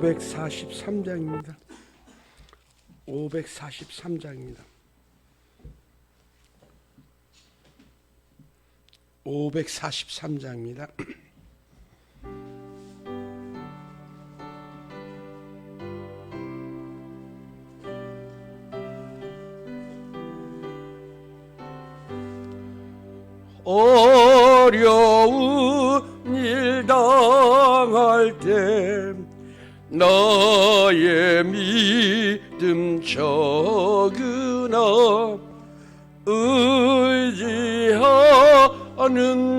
543장입니다. 543장입니다. 543장입니다. 어려운 일 당할 때 나의 믿음 적으나 의지하는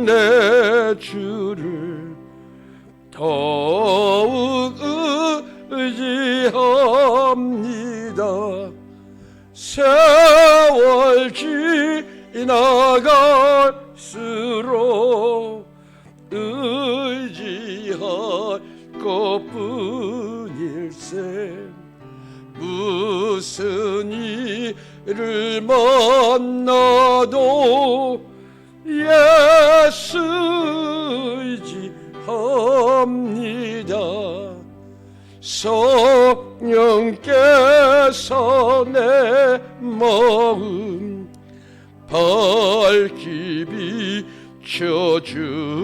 내 주를 더욱 의지합니다. 세월 지나갈수록 의지할 것뿐일세. 무슨 일을 만나도 예수 의지합니다. 성령께서 내 마음 밝히 비춰주시니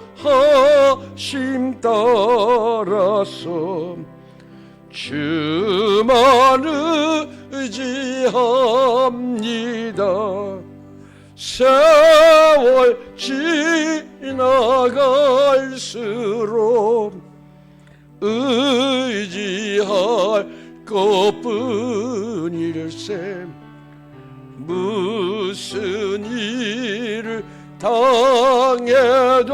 인도하심 따라서 주만 의지합니다. 세월 지나갈수록 의지할 것뿐일세. 무슨 일을 당해도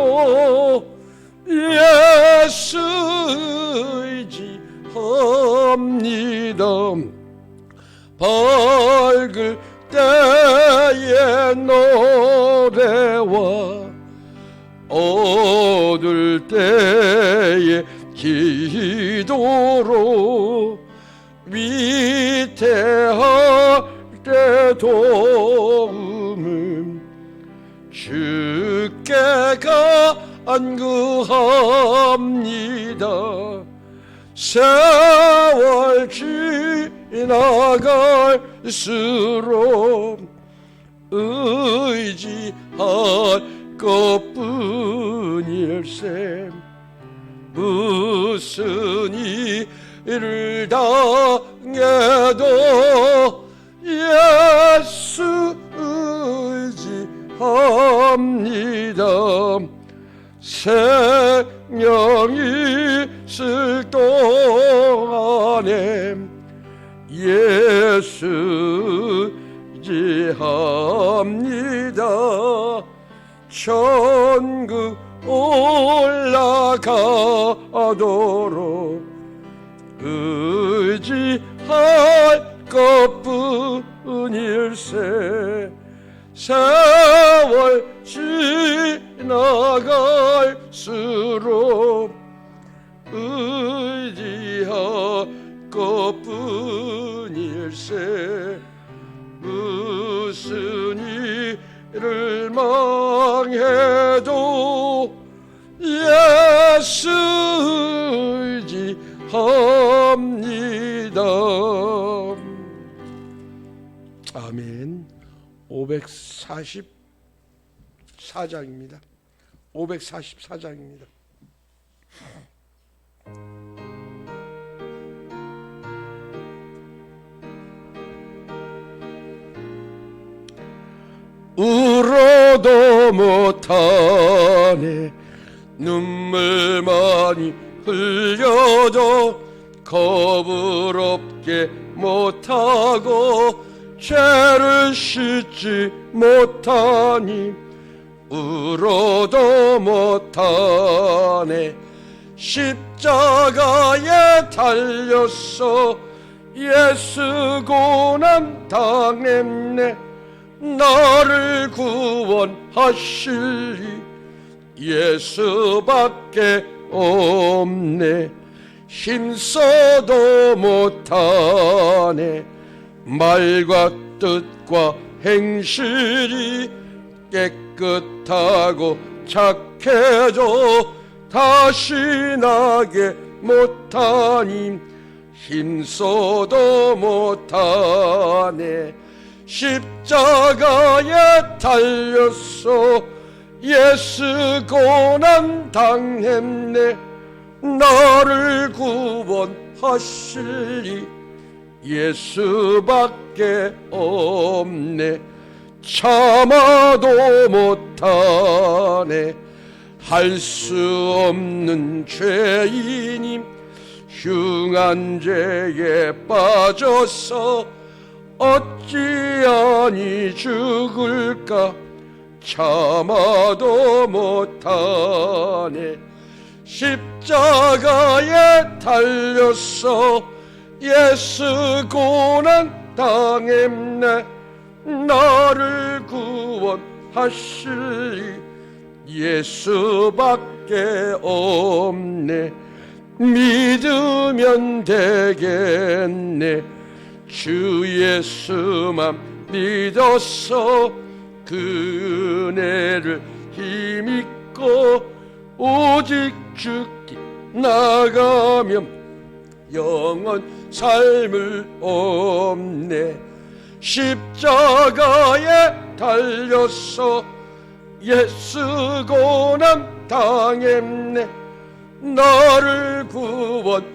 예수 의지합니다. 밝을 때의 노래와 어두울 때의 기도로 위태할 때 도움은 주께 간구합니다. 세월 지나갈수록 의지할 것뿐일세. 무슨 일을 당해도 예수 의지합니다. 생명이 있을 동안에 예수 의지합니다. 천국 올라가도록 의지할 것뿐일세. 세월 지나갈수록 의지할 것뿐일세. 무슨 일을 망해도 예수 의지합니다. 아멘. 544장입니다. 544장입니다. 울어도 못하네. 눈물 많이 흘려도 겁을 없게 못하고 죄를 씻지 못하니 울어도 못하네. 십자가에 달렸어 예수 고난 당했네. 나를 구원하실 예수밖에 없네. 힘써도 못하네. 말과 뜻과 행실이 깨끗하고 착해져 다시 나게 못하니 힘써도 못하네. 십자가에 달렸어 예수 고난 당했네. 나를 구원하시리 예수밖에 없네. 참아도 못하네. 할 수 없는 죄인임 흉한 죄에 빠져서 어찌하니 죽을까. 참아도 못하네. 십자가에 달렸어 예수 고난 당했네. 나를 구원하시리 예수밖에 없네. 믿으면 되겠네. 주 예수만 믿어서 그 은혜를 힘입고 오직 죽기 나가면 영원 삶을 얻네. 십자가에 달렸어 예수 고난 당했네. 나를 구원하시리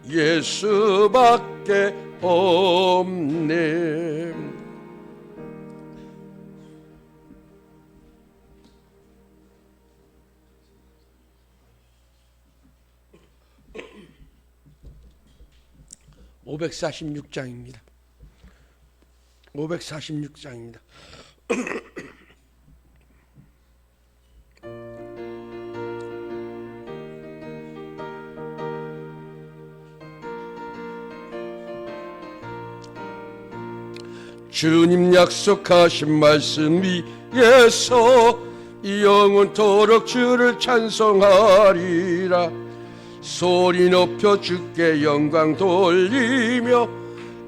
예수밖에 없네. (546장입니다) 546장입니다. 주님 약속하신 말씀 위에서 영원토록 주를 찬송하리라. 소리 높여 주께 영광 돌리며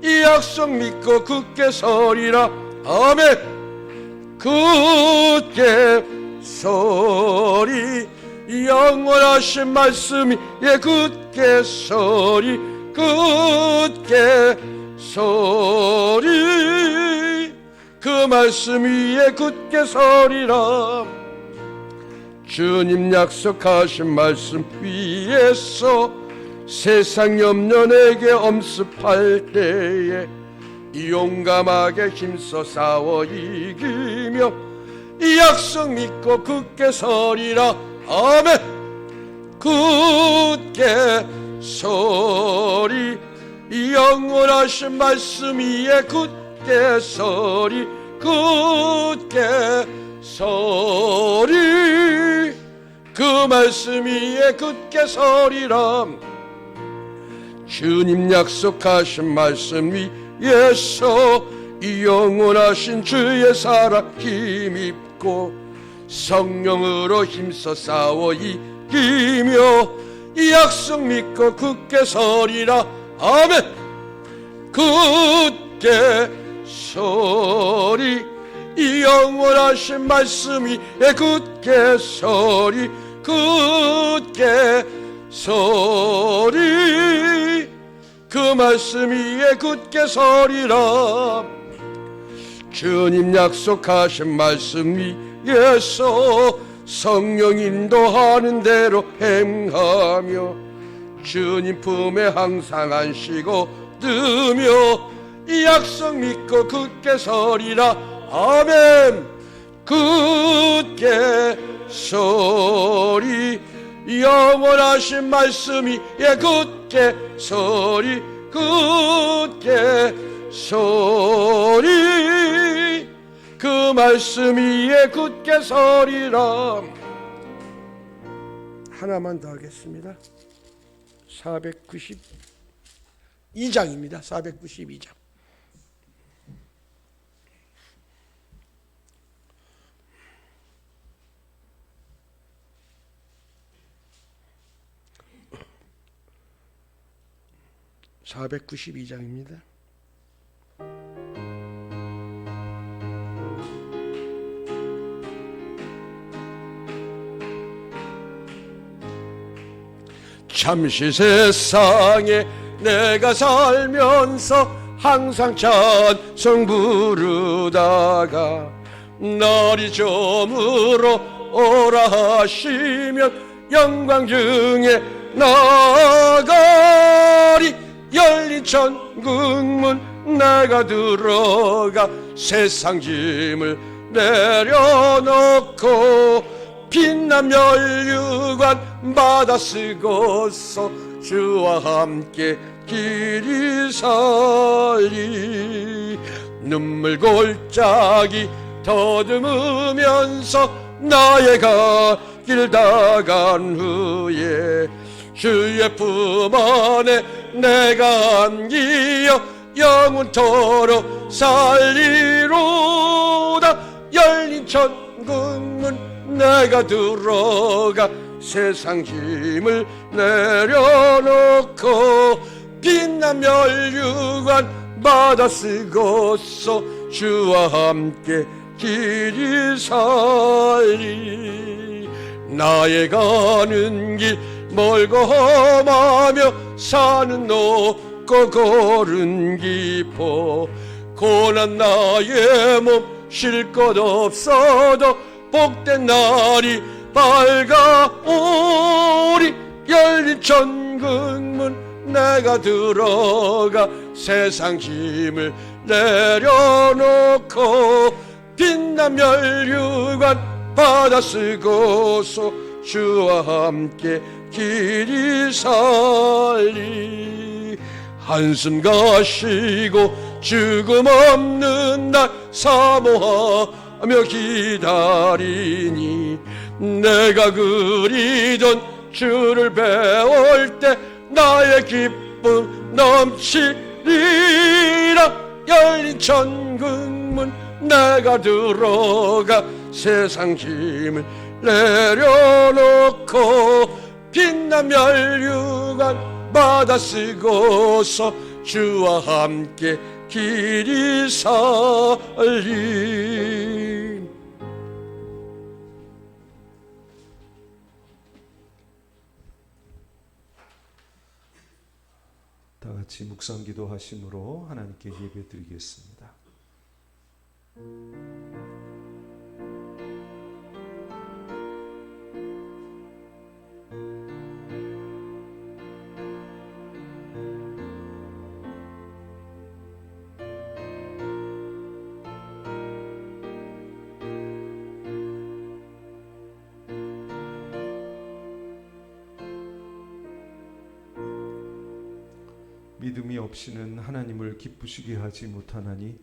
이 약속 믿고 굳게 서리라. 아멘. 굳게 서리 영원하신 말씀이 굳게 서리 굳게 서리 그 말씀 위에 굳게 서리라. 주님 약속하신 말씀 위에서 세상 염려 내게 엄습할 때에 용감하게 힘써 싸워 이기며 이 약속 믿고 굳게 서리라. 아멘. 굳게 서리 영원하신 말씀 위에 굳게 서리 굳게 서리 그 말씀 위에 굳게 서리라. 주님 약속하신 말씀 위에서 이 영원하신 주의 사랑 힘입고 성령으로 힘써 싸워 이기며 이 약속 믿고 굳게 서리라. 아멘. 굳게 서리 이 영원하신 말씀이 굳게 서리 굳게 서리 그 말씀 위에 굳게 서리라. 주님 약속하신 말씀 위에서 성령 인도하는 대로 행하며 주님 품에 항상 안쉬고 뜨며 이 약속 믿고 굳게 서리라. 아멘. 굳게 서리 영원하신 말씀이 굳게 서리 굳게 서리 그 말씀 위에 굳게 서리라. 하나만 더 하겠습니다. 492장입니다. 492장. (492장입니다) 잠시 세상에 내가 살면서 항상 찬송 부르다가 날이 저물어 오라 하시면 영광 중에 나가리. 열린 천국문 내가 들어가 세상 짐을 내려놓고 빛난 면류관 받아 쓰고서 주와 함께 길이 살리. 눈물 골짜기 더듬으면서 나의 길 다간 후에 주의 품 안에 내가 안기어 영원토록 살리로다. 열린 천국문 내가 들어가 세상 짐을 내려놓고 빛난 면류관 받아 쓰고서 주와 함께 길이 살리. 나의 가는 길 멀고 험하며 산은 높고 골은 깊어 고난 나의 몸 쉴 것 없어도 복된 날이 밝아오리. 열린 천국문 내가 들어가 세상 짐을 내려놓고 빛난 면류관 받아 쓰고서 주와 함께 길이 살리. 한숨 가시고 죽음 없는 날 사모하며 기다리니 내가 그리던 주를 배울 때 나의 기쁨 넘치리라. 열린 천국문 내가 들어가 세상 짐을 내려놓고 빛난 면류관 받아 쓰고서 주와 함께 길이 살리. 다 같이 묵상 기도하심으로 하나님께 예배드리겠습니다. 믿음이 없이는 하나님을 기쁘시게 하지 못하나니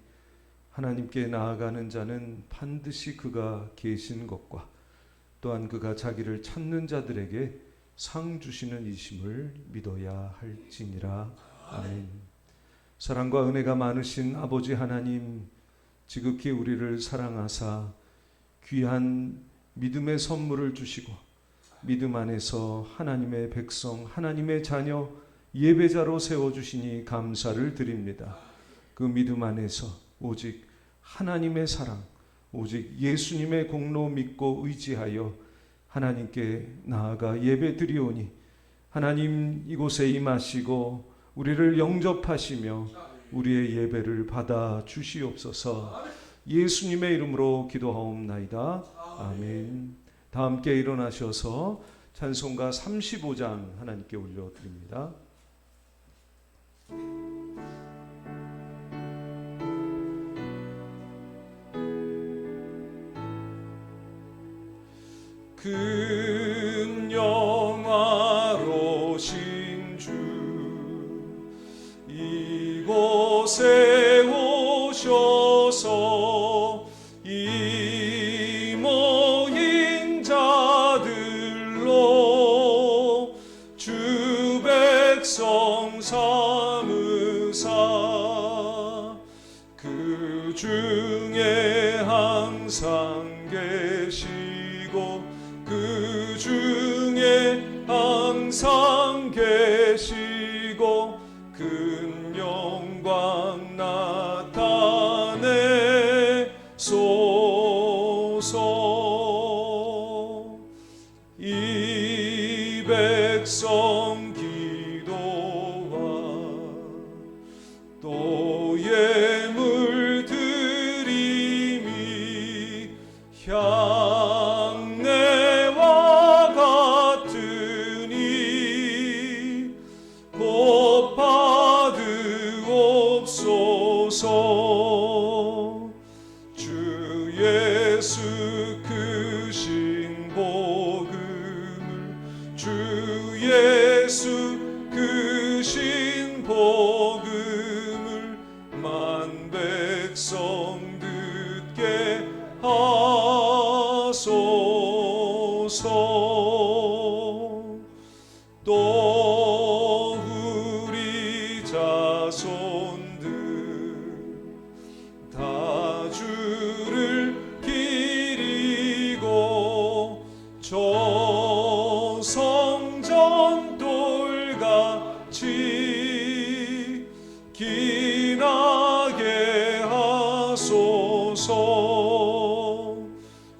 하나님께 나아가는 자는 반드시 그가 계신 것과 또한 그가 자기를 찾는 자들에게 상 주시는 이심을 믿어야 할지니라. 아멘. 사랑과 은혜가 많으신 아버지 하나님, 지극히 우리를 사랑하사 귀한 믿음의 선물을 주시고 믿음 안에서 하나님의 백성, 하나님의 자녀, 예배자로 세워주시니 감사를 드립니다. 그 믿음 안에서 오직 하나님의 사랑, 오직 예수님의 공로 믿고 의지하여 하나님께 나아가 예배드리오니 하나님 이곳에 임하시고 우리를 영접하시며 우리의 예배를 받아 주시옵소서. 예수님의 이름으로 기도하옵나이다. 아멘. 다 함께 일어나셔서 찬송가 35장 하나님께 올려드립니다. 큰 영화로신 주 이곳에 오셔서 이 모인 자들로 주 백성 삼으사 그 중에 항상 계시고 그 중에 항상 계시고 큰 영광 나타내소서. 이 백성 자손들 다 주를 기리고 저 성전 돌같이 기나게 하소서.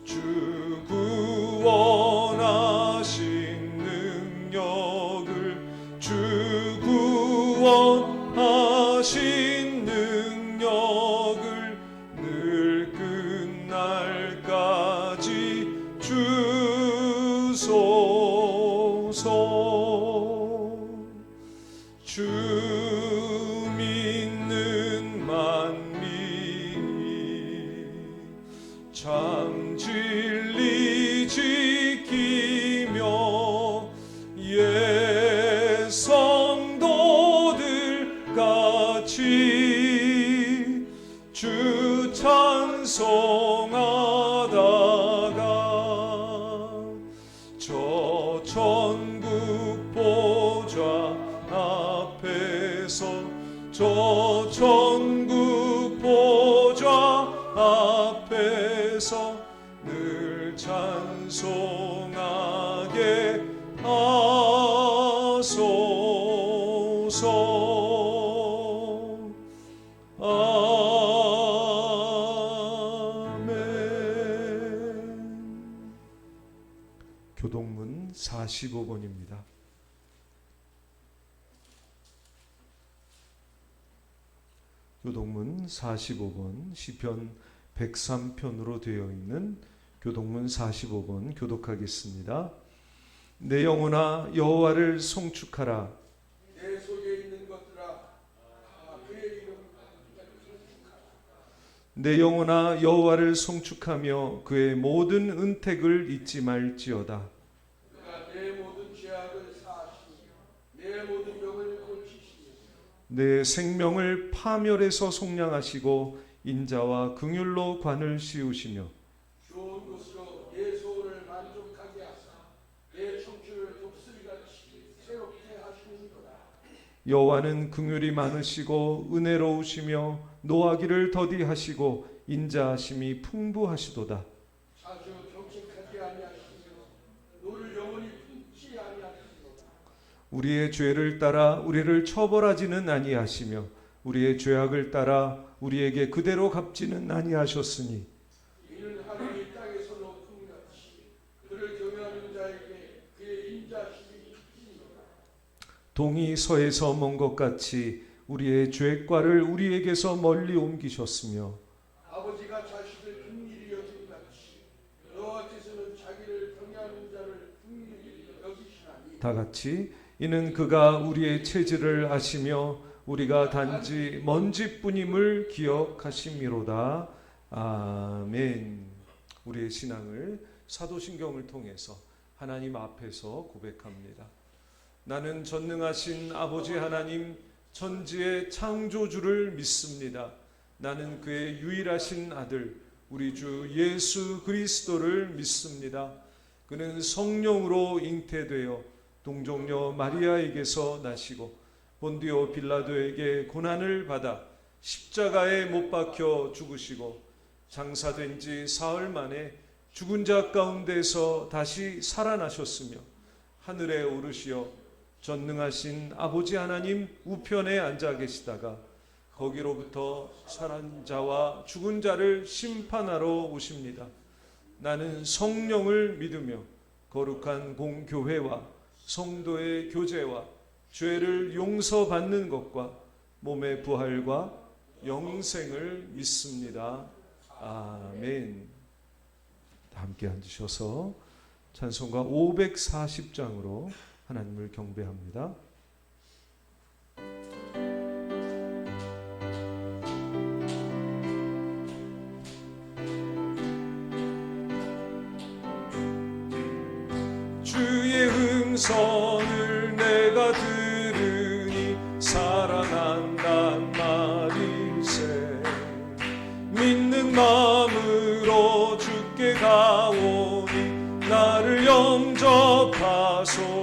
주 구원하신 능력을 주 구원하신 능력을 늘 끝날까지 주소서. 주 믿는 만민이 참 진리 지키며 옛 성도들 같이 주 찬송하다가 저 천국 보좌 앞에서 저 천국 보좌 앞에서 늘 찬송하게 하소서. 아멘. 교동문 45번입니다. 교동문 45번 시편 103편으로 되어 있는 교동문 45번 교독하겠습니다. 내 영혼아 여호와를 송축하라. 내 속에 있는 것들아 그의 이름 내 영혼아 여호와를 송축하며 그의 모든 은택을 잊지 말지어다. 그가 내 모든 죄악을 사하시며 내 모든 병을 고치시며 내 생명을 파멸에서 속량하시고 인자와 긍휼로 관을 씌우시며 좋은 것으로 내 소원을 만족하게 하사 내 청춘을 독수리같이 새롭게 하시는도다. 여호와는 긍휼이 많으시고 은혜로우시며 노하기를 더디하시고 인자하심이 풍부하시도다. 자주 경책하지 아니하시며 너를 영원히 품지 아니하시도다. 우리의 죄를 따라 우리를 처벌하지는 아니하시며 우리의 죄악을 따라 우리에게 그대로 갚지는 아니하셨으니 이는 하늘이 땅에서 높음 같이 그를 경외하는 자에게 그의 인자심이 있으니라. 동이 서에서 먼 것 같이 우리의 죄과를 우리에게서 멀리 옮기셨으며 아버지가 자식을 긍휼히 여김 같이 여호와께서는 자기를 경외하는 자를 긍휼히 여기시나니 다같이 이는 그가 우리의 체질을 아시며 우리가 단지 먼지뿐임을 기억하심이로다. 아멘. 우리의 신앙을 사도신경을 통해서 하나님 앞에서 고백합니다. 나는 전능하신 아버지 하나님 천지의 창조주를 믿습니다. 나는 그의 유일하신 아들 우리 주 예수 그리스도를 믿습니다. 그는 성령으로 잉태되어 동정녀 마리아에게서 나시고 본디오 빌라도에게 고난을 받아 십자가에 못 박혀 죽으시고 장사된 지 사흘 만에 죽은 자 가운데서 다시 살아나셨으며 하늘에 오르시어 전능하신 아버지 하나님 우편에 앉아 계시다가 거기로부터 살아난 자와 죽은 자를 심판하러 오십니다. 나는 성령을 믿으며 거룩한 공교회와 성도의 교제와 죄를 용서받는 것과 몸의 부활과 영생을 믿습니다. 아멘. 함께 앉으셔서 찬송가 540장으로 하나님을 경배합니다. 주의 음성을 내가 들으니 살아난단 말일세. 믿는 마음으로 주께 가오니 나를 영접하소서.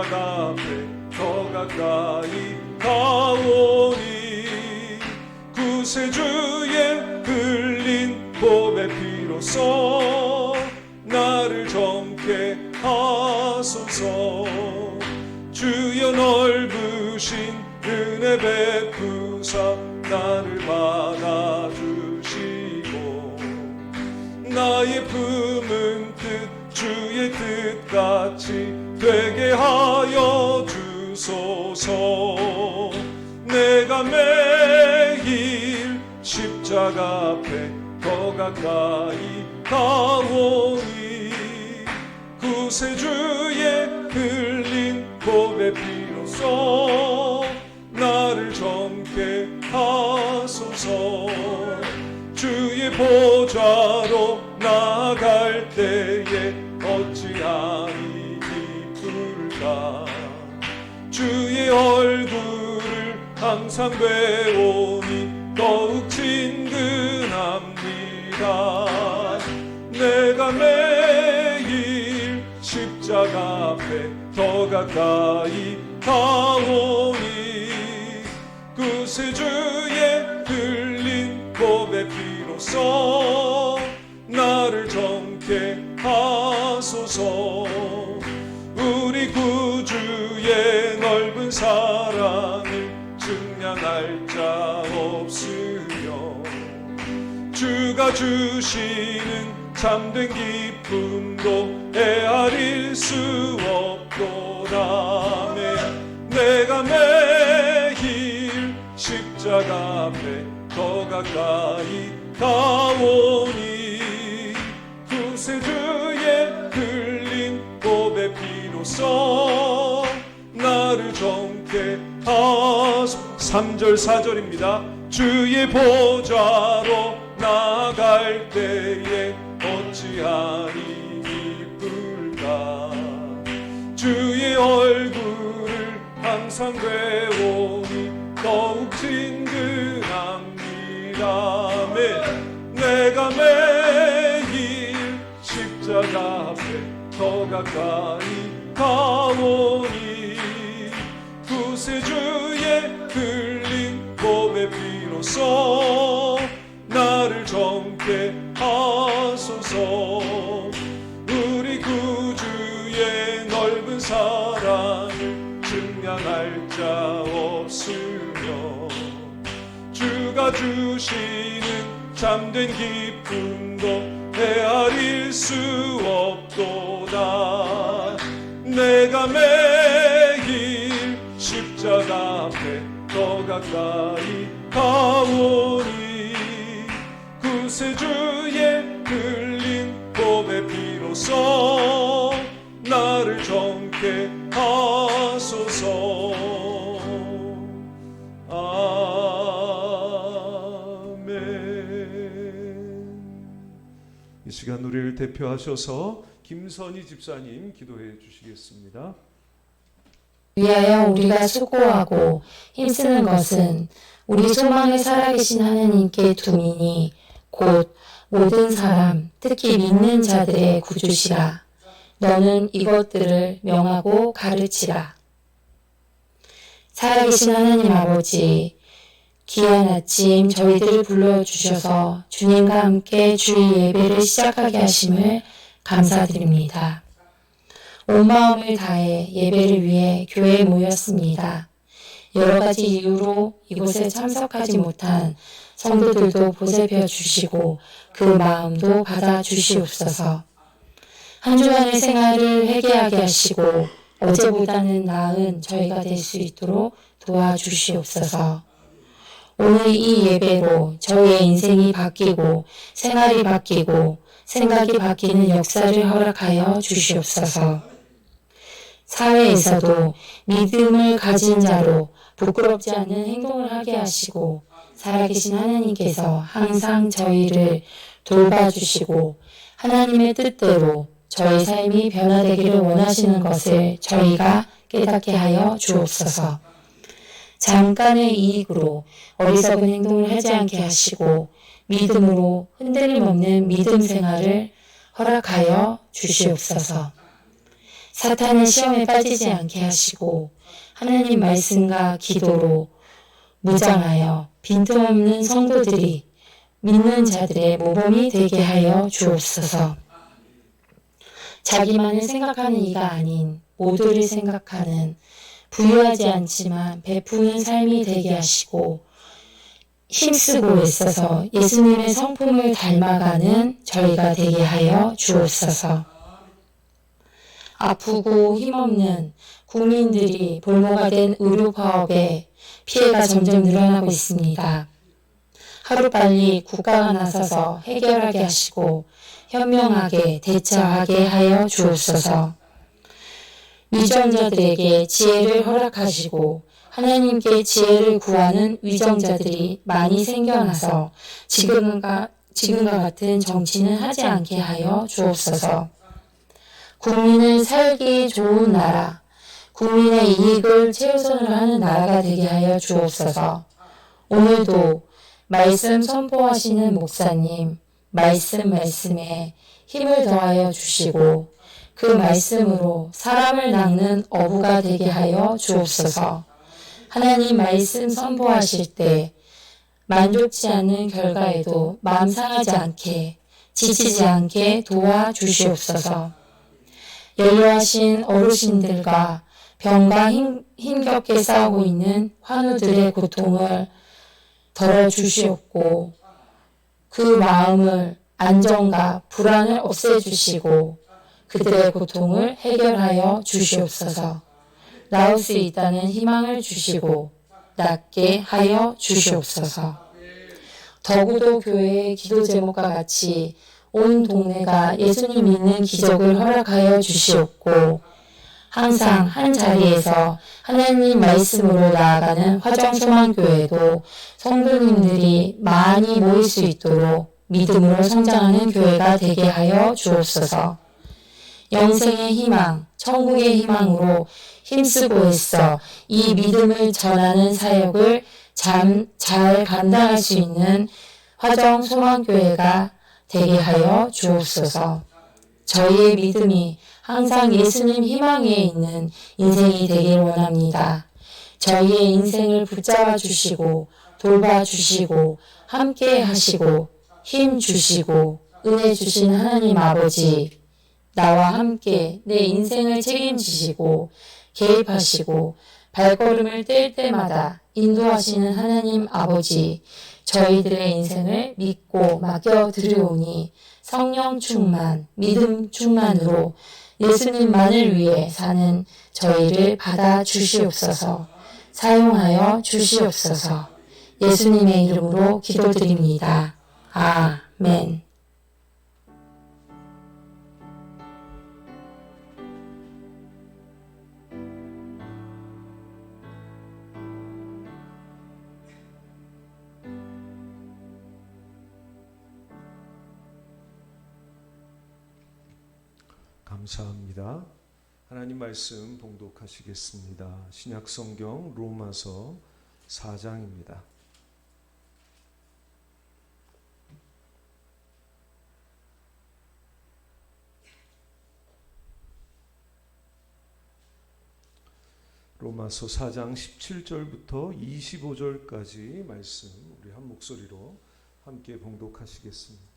십자가 앞에 더 가까이 가오니 구세주의 흘린 보배 피로써 나를 젊게 하소서. 주여 넓으신 은혜 베푸사 나를 받아주시고 나의 품은 뜻 주의 뜻같이 되게 하여 주소서. 내가 매일 십자가 앞에 더 가까이 가오니 구세주의 흘린 보배 피로써 나를 젊게 하소서. 주의 보좌로 나아갈 때에 어찌하니 기쁠까. 주의 얼굴을 항상 배우니 더욱 친근합니다. 내가 매일 십자가 앞에 더 가까이 가오니 구세주의 흘린 보배 피로써 나를 젊게 하소서. 우리 구주의 넓은 사랑을 증량할 자 없으며 주가 주시는 참된 기쁨도 헤아릴 수 없도다. 내가 매일 십자가 앞에 더 가까이 가오니 구세주의 흘린 보배 피로써 나를 젊게 하소서. 3절 4절입니다. 주의 보좌로 나아갈 때에 어찌하니 기쁠까. 주의 얼굴을 항상 배우니 더욱 친근합니다. 내가 매일 십자가 앞에 더 가까이 가오니 구세주의 흘린 보배 피로써 나를 젊게 하소서. 우리 구주의 넓은 사랑을 증량할 자 없으며 주가 주시는 참된 기쁨도 헤아릴 수 없도다. 내가 매일 십자가 앞에 더 가까이 가오니 구세주의 흘린 보배 피로써 나를 젊게 하소서. 이 시간 우리를 대표하셔서 김선희 집사님 기도해 주시겠습니다. 위하여 우리가 수고하고 힘쓰는 것은 우리 소망을 살아계신 하나님께 둠이니 곧 모든 사람 특히 믿는 자들의 구주시라. 너는 이것들을 명하고 가르치라. 살아계신 하나님 아버지, 귀한 아침 저희들을 불러주셔서 주님과 함께 주의 예배를 시작하게 하심을 감사드립니다. 온 마음을 다해 예배를 위해 교회에 모였습니다. 여러 가지 이유로 이곳에 참석하지 못한 성도들도 보살펴 주시고 그 마음도 받아 주시옵소서. 한 주간의 생활을 회개하게 하시고 어제보다는 나은 저희가 될 수 있도록 도와주시옵소서. 오늘 이 예배로 저희의 인생이 바뀌고 생활이 바뀌고 생각이 바뀌는 역사를 허락하여 주시옵소서. 사회에서도 믿음을 가진 자로 부끄럽지 않은 행동을 하게 하시고 살아계신 하나님께서 항상 저희를 돌봐주시고 하나님의 뜻대로 저희 삶이 변화되기를 원하시는 것을 저희가 깨닫게 하여 주옵소서. 잠깐의 이익으로 어리석은 행동을 하지 않게 하시고 믿음으로 흔들림 없는 믿음 생활을 허락하여 주시옵소서. 사탄은 시험에 빠지지 않게 하시고 하나님 말씀과 기도로 무장하여 빈틈없는 성도들이 믿는 자들의 모범이 되게 하여 주옵소서. 자기만을 생각하는 이가 아닌 모두를 생각하는 부유하지 않지만 베푸는 삶이 되게 하시고 힘쓰고 애써서 예수님의 성품을 닮아가는 저희가 되게 하여 주옵소서. 아프고 힘없는 국민들이 볼모가 된 의료파업에 피해가 점점 늘어나고 있습니다. 하루빨리 국가가 나서서 해결하게 하시고 현명하게 대처하게 하여 주옵소서. 위정자들에게 지혜를 허락하시고 하나님께 지혜를 구하는 위정자들이 많이 생겨나서 지금과 같은 정치는 하지 않게 하여 주옵소서. 국민을 살기 좋은 나라, 국민의 이익을 최우선으로 하는 나라가 되게 하여 주옵소서. 오늘도 말씀 선포하시는 목사님, 말씀에 힘을 더하여 주시고 그 말씀으로 사람을 낚는 어부가 되게 하여 주옵소서. 하나님 말씀 선포하실 때 만족치 않는 결과에도 마음 상하지 않게, 지치지 않게 도와주시옵소서. 연로하신 어르신들과 병과 힘겹게 싸우고 있는 환우들의 고통을 덜어주시옵고 그 마음을 안정과 불안을 없애주시고 그들의 고통을 해결하여 주시옵소서. 나을 수 있다는 희망을 주시고 낫게 하여 주시옵소서. 더구도 교회의 기도 제목과 같이 온 동네가 예수님 믿는 기적을 허락하여 주시옵고 항상 한 자리에서 하나님 말씀으로 나아가는 화정소망교회도 성도님들이 많이 모일 수 있도록 믿음으로 성장하는 교회가 되게 하여 주옵소서. 영생의 희망, 천국의 희망으로 힘쓰고 애써 이 믿음을 전하는 사역을 잘 감당할 수 있는 화정소망교회가 되게 하여 주옵소서. 저희의 믿음이 항상 예수님 희망 위에 있는 인생이 되길 원합니다. 저희의 인생을 붙잡아 주시고 돌봐 주시고 함께 하시고 힘 주시고 은혜 주신 하나님 아버지, 나와 함께 내 인생을 책임지시고 개입하시고 발걸음을 뗄 때마다 인도하시는 하나님 아버지, 저희들의 인생을 믿고 맡겨드리오니 성령 충만, 믿음 충만으로 예수님만을 위해 사는 저희를 받아 주시옵소서. 사용하여 주시옵소서. 예수님의 이름으로 기도드립니다. 아멘. 감사합니다. 하나님 말씀 봉독하시겠습니다. 신약 성경 로마서 4장입니다. 로마서 4장 17절부터 25절까지 말씀 우리 한 목소리로 함께 봉독하시겠습니다.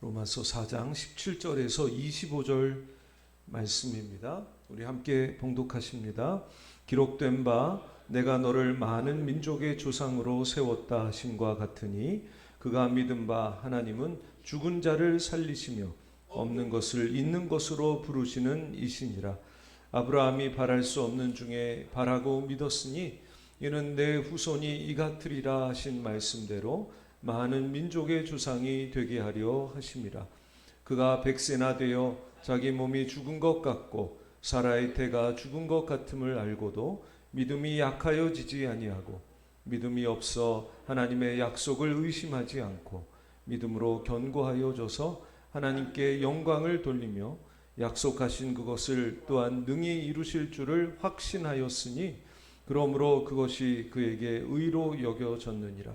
로마서 4장 17절에서 25절 말씀입니다. 우리 함께 봉독하십니다. 기록된 바 내가 너를 많은 민족의 조상으로 세웠다 하심과 같으니 그가 믿은 바 하나님은 죽은 자를 살리시며 없는 것을 있는 것으로 부르시는 이시니라. 아브라함이 바랄 수 없는 중에 바라고 믿었으니 이는 내 후손이 이같으리라 하신 말씀대로 많은 민족의 조상이 되게 하려 하심이라. 그가 100세나 되어 자기 몸이 죽은 것 같고 사라의 태가 죽은 것 같음을 알고도 믿음이 약하여지지 아니하고 믿음이 없어 하나님의 약속을 의심하지 않고 믿음으로 견고하여 져서 하나님께 영광을 돌리며 약속하신 그것을 또한 능히 이루실 줄을 확신하였으니 그러므로 그것이 그에게 의로 여겨졌느니라.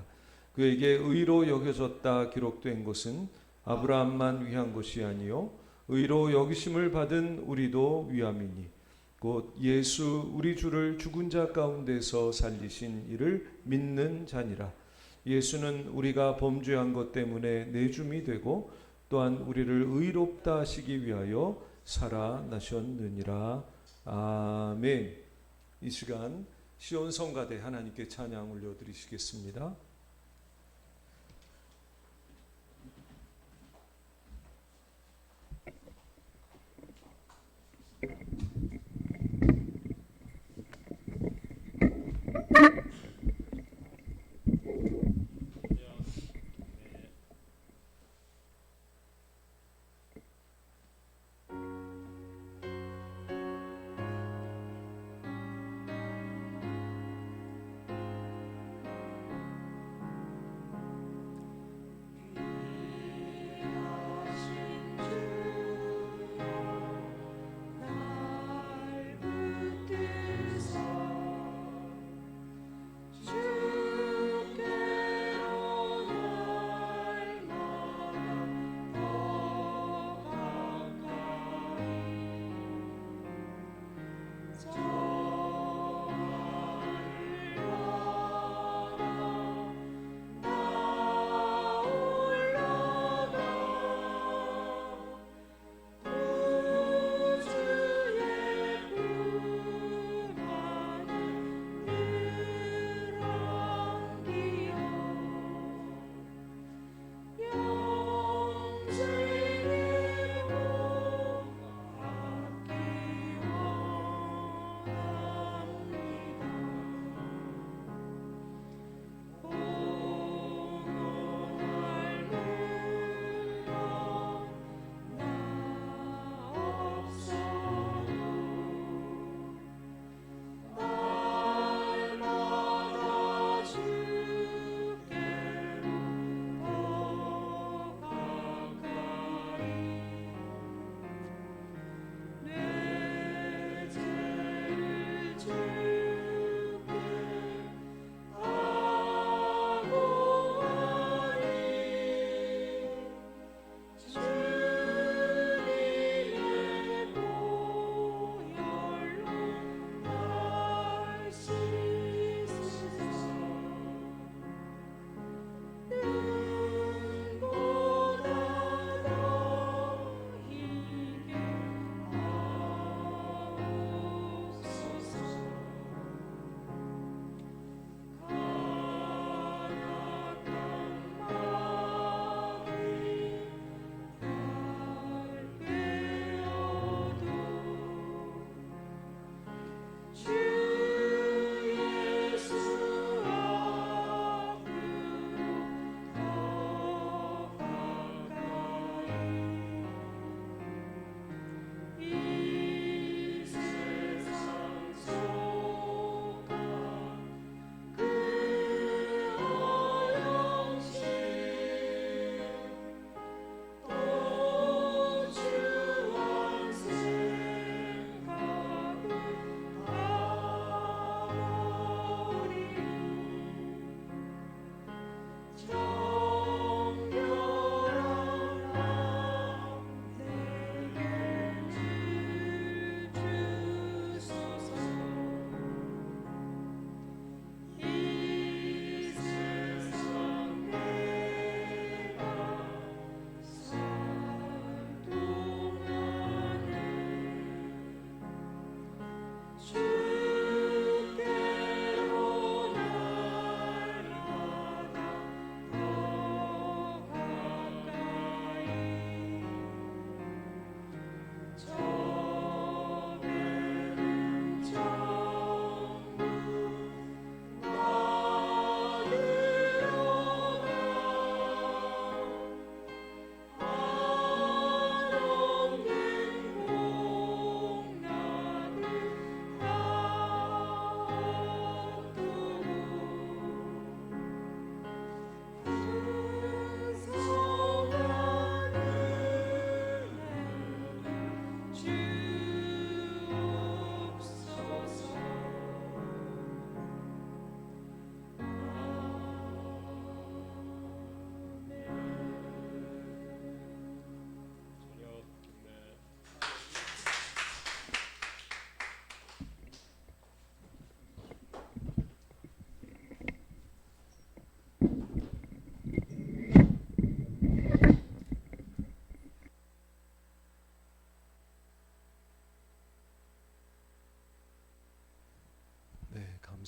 그에게 의로 여겨졌다 기록된 것은 아브라함만 위한 것이 아니요 의로 여기심을 받은 우리도 위함이니 곧 예수 우리 주를 죽은 자 가운데서 살리신 이를 믿는 자니라. 예수는 우리가 범죄한 것 때문에 내줌이 되고 또한 우리를 의롭다 하시기 위하여 살아나셨느니라. 아멘. 이 시간 시온 성가대 하나님께 찬양 올려드리시겠습니다.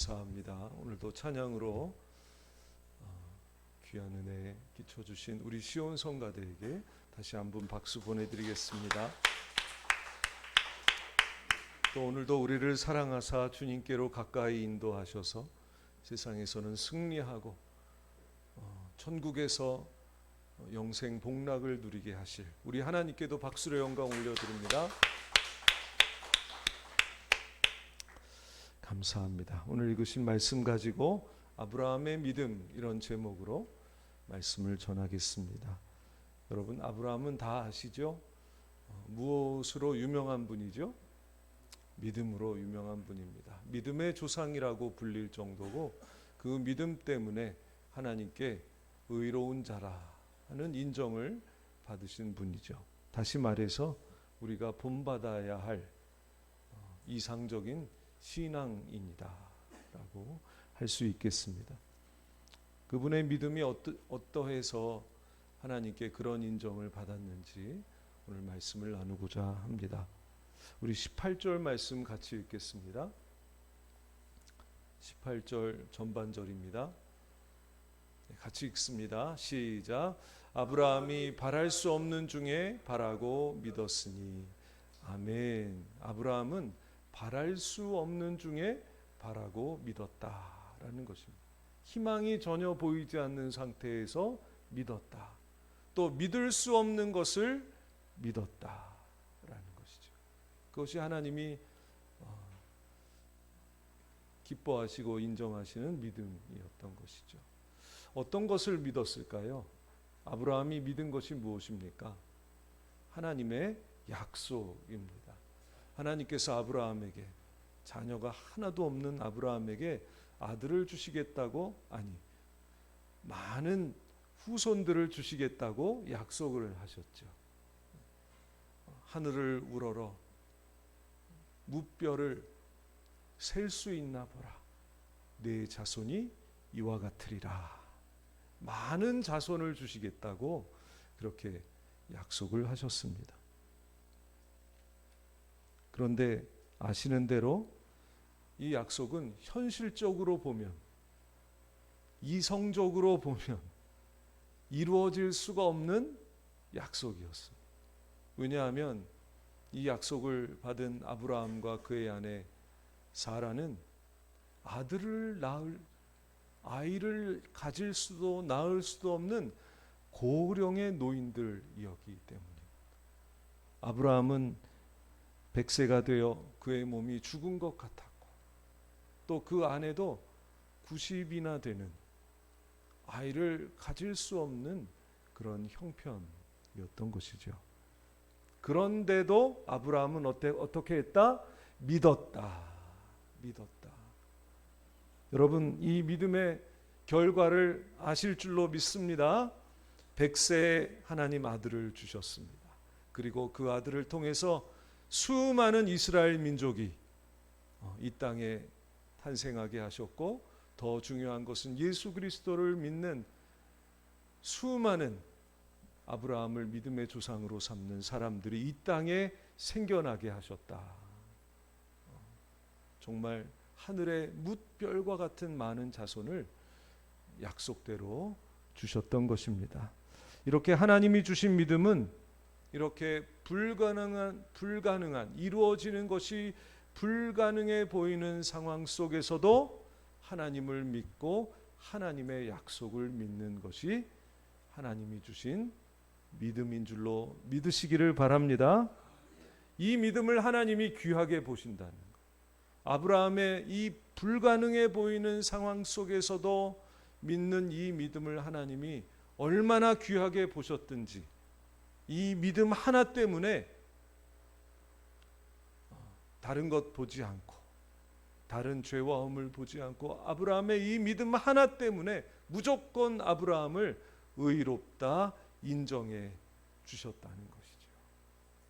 감사합니다. 오늘도 찬양으로 귀한 은혜 끼쳐 주신 우리 시온 성가대에게 다시 한번 박수 보내드리겠습니다. 또 오늘도 우리를 사랑하사 주님께로 가까이 인도하셔서 세상에서는 승리하고 천국에서 영생 복락을 누리게 하실 우리 하나님께도 박수로 영광 올려드립니다. 감사합니다. 오늘 읽으신 말씀 가지고 아브라함의 믿음 이런 제목으로 말씀을 전하겠습니다. 여러분, 아브라함은 다 아시죠? 무엇으로 유명한 분이죠? 믿음으로 유명한 분입니다. 믿음의 조상이라고 불릴 정도고 그 믿음 때문에 하나님께 의로운 자라 하는 인정을 받으신 분이죠. 다시 말해서 우리가 본받아야 할 이상적인 신앙인이다 라고 할 수 있겠습니다. 그분의 믿음이 어떠해서 하나님께 그런 인정을 받았는지 오늘 말씀을 나누고자 합니다. 우리 18절 말씀 같이 읽겠습니다. 18절 전반절입니다. 같이 읽습니다. 시작. 아브라함이 바랄 수 없는 중에 바라고 믿었으니. 아멘. 아브라함은 바랄 수 없는 중에 바라고 믿었다라는 것입니다. 희망이 전혀 보이지 않는 상태에서 믿었다. 또 믿을 수 없는 것을 믿었다라는 것이죠. 그것이 하나님이 기뻐하시고 인정하시는 믿음이었던 것이죠. 어떤 것을 믿었을까요? 아브라함이 믿은 것이 무엇입니까? 하나님의 약속입니다. 하나님께서 아브라함에게, 자녀가 하나도 없는 아브라함에게 아들을 주시겠다고, 아니 많은 후손들을 주시겠다고 약속을 하셨죠. 하늘을 우러러 무뼈를 셀 수 있나 보라. 내 자손이 이와 같으리라. 많은 자손을 주시겠다고 그렇게 약속을 하셨습니다. 그런데 아시는 대로 이 약속은 현실적으로 보면, 이성적으로 보면 이루어질 수가 없는 약속이었습니다. 왜냐하면 이 약속을 받은 아브라함과 그의 아내 사라는 아이를 가질 수도 낳을 수도 없는 고령의 노인들이었기 때문입니다. 아브라함은 100세가 되어 그의 몸이 죽은 것 같았고, 또 그 아내도 90이나 되는 아이를 가질 수 없는 그런 형편이었던 것이죠. 그런데도 아브라함은 어떻게 했다? 믿었다. 여러분, 이 믿음의 결과를 아실 줄로 믿습니다. 100세에 하나님 아들을 주셨습니다. 그리고 그 아들을 통해서 수많은 이스라엘 민족이 이 땅에 탄생하게 하셨고, 더 중요한 것은 예수 그리스도를 믿는 수많은 아브라함을 믿음의 조상으로 삼는 사람들이 이 땅에 생겨나게 하셨다. 정말 하늘의 뭇별과 같은 많은 자손을 약속대로 주셨던 것입니다. 이렇게 하나님이 주신 믿음은 이렇게 불가능한 이루어지는 것이 불가능해 보이는 상황 속에서도 하나님을 믿고 하나님의 약속을 믿는 것이 하나님이 주신 믿음인 줄로 믿으시기를 바랍니다. 이 믿음을 하나님이 귀하게 보신다는 것. 아브라함의 이 불가능해 보이는 상황 속에서도 믿는 이 믿음을 하나님이 얼마나 귀하게 보셨든지, 이 믿음 하나 때문에 다른 것 보지 않고, 다른 죄와 험을 보지 않고, 아브라함의 이 믿음 하나 때문에 무조건 아브라함을 의롭다 인정해 주셨다는 것이죠.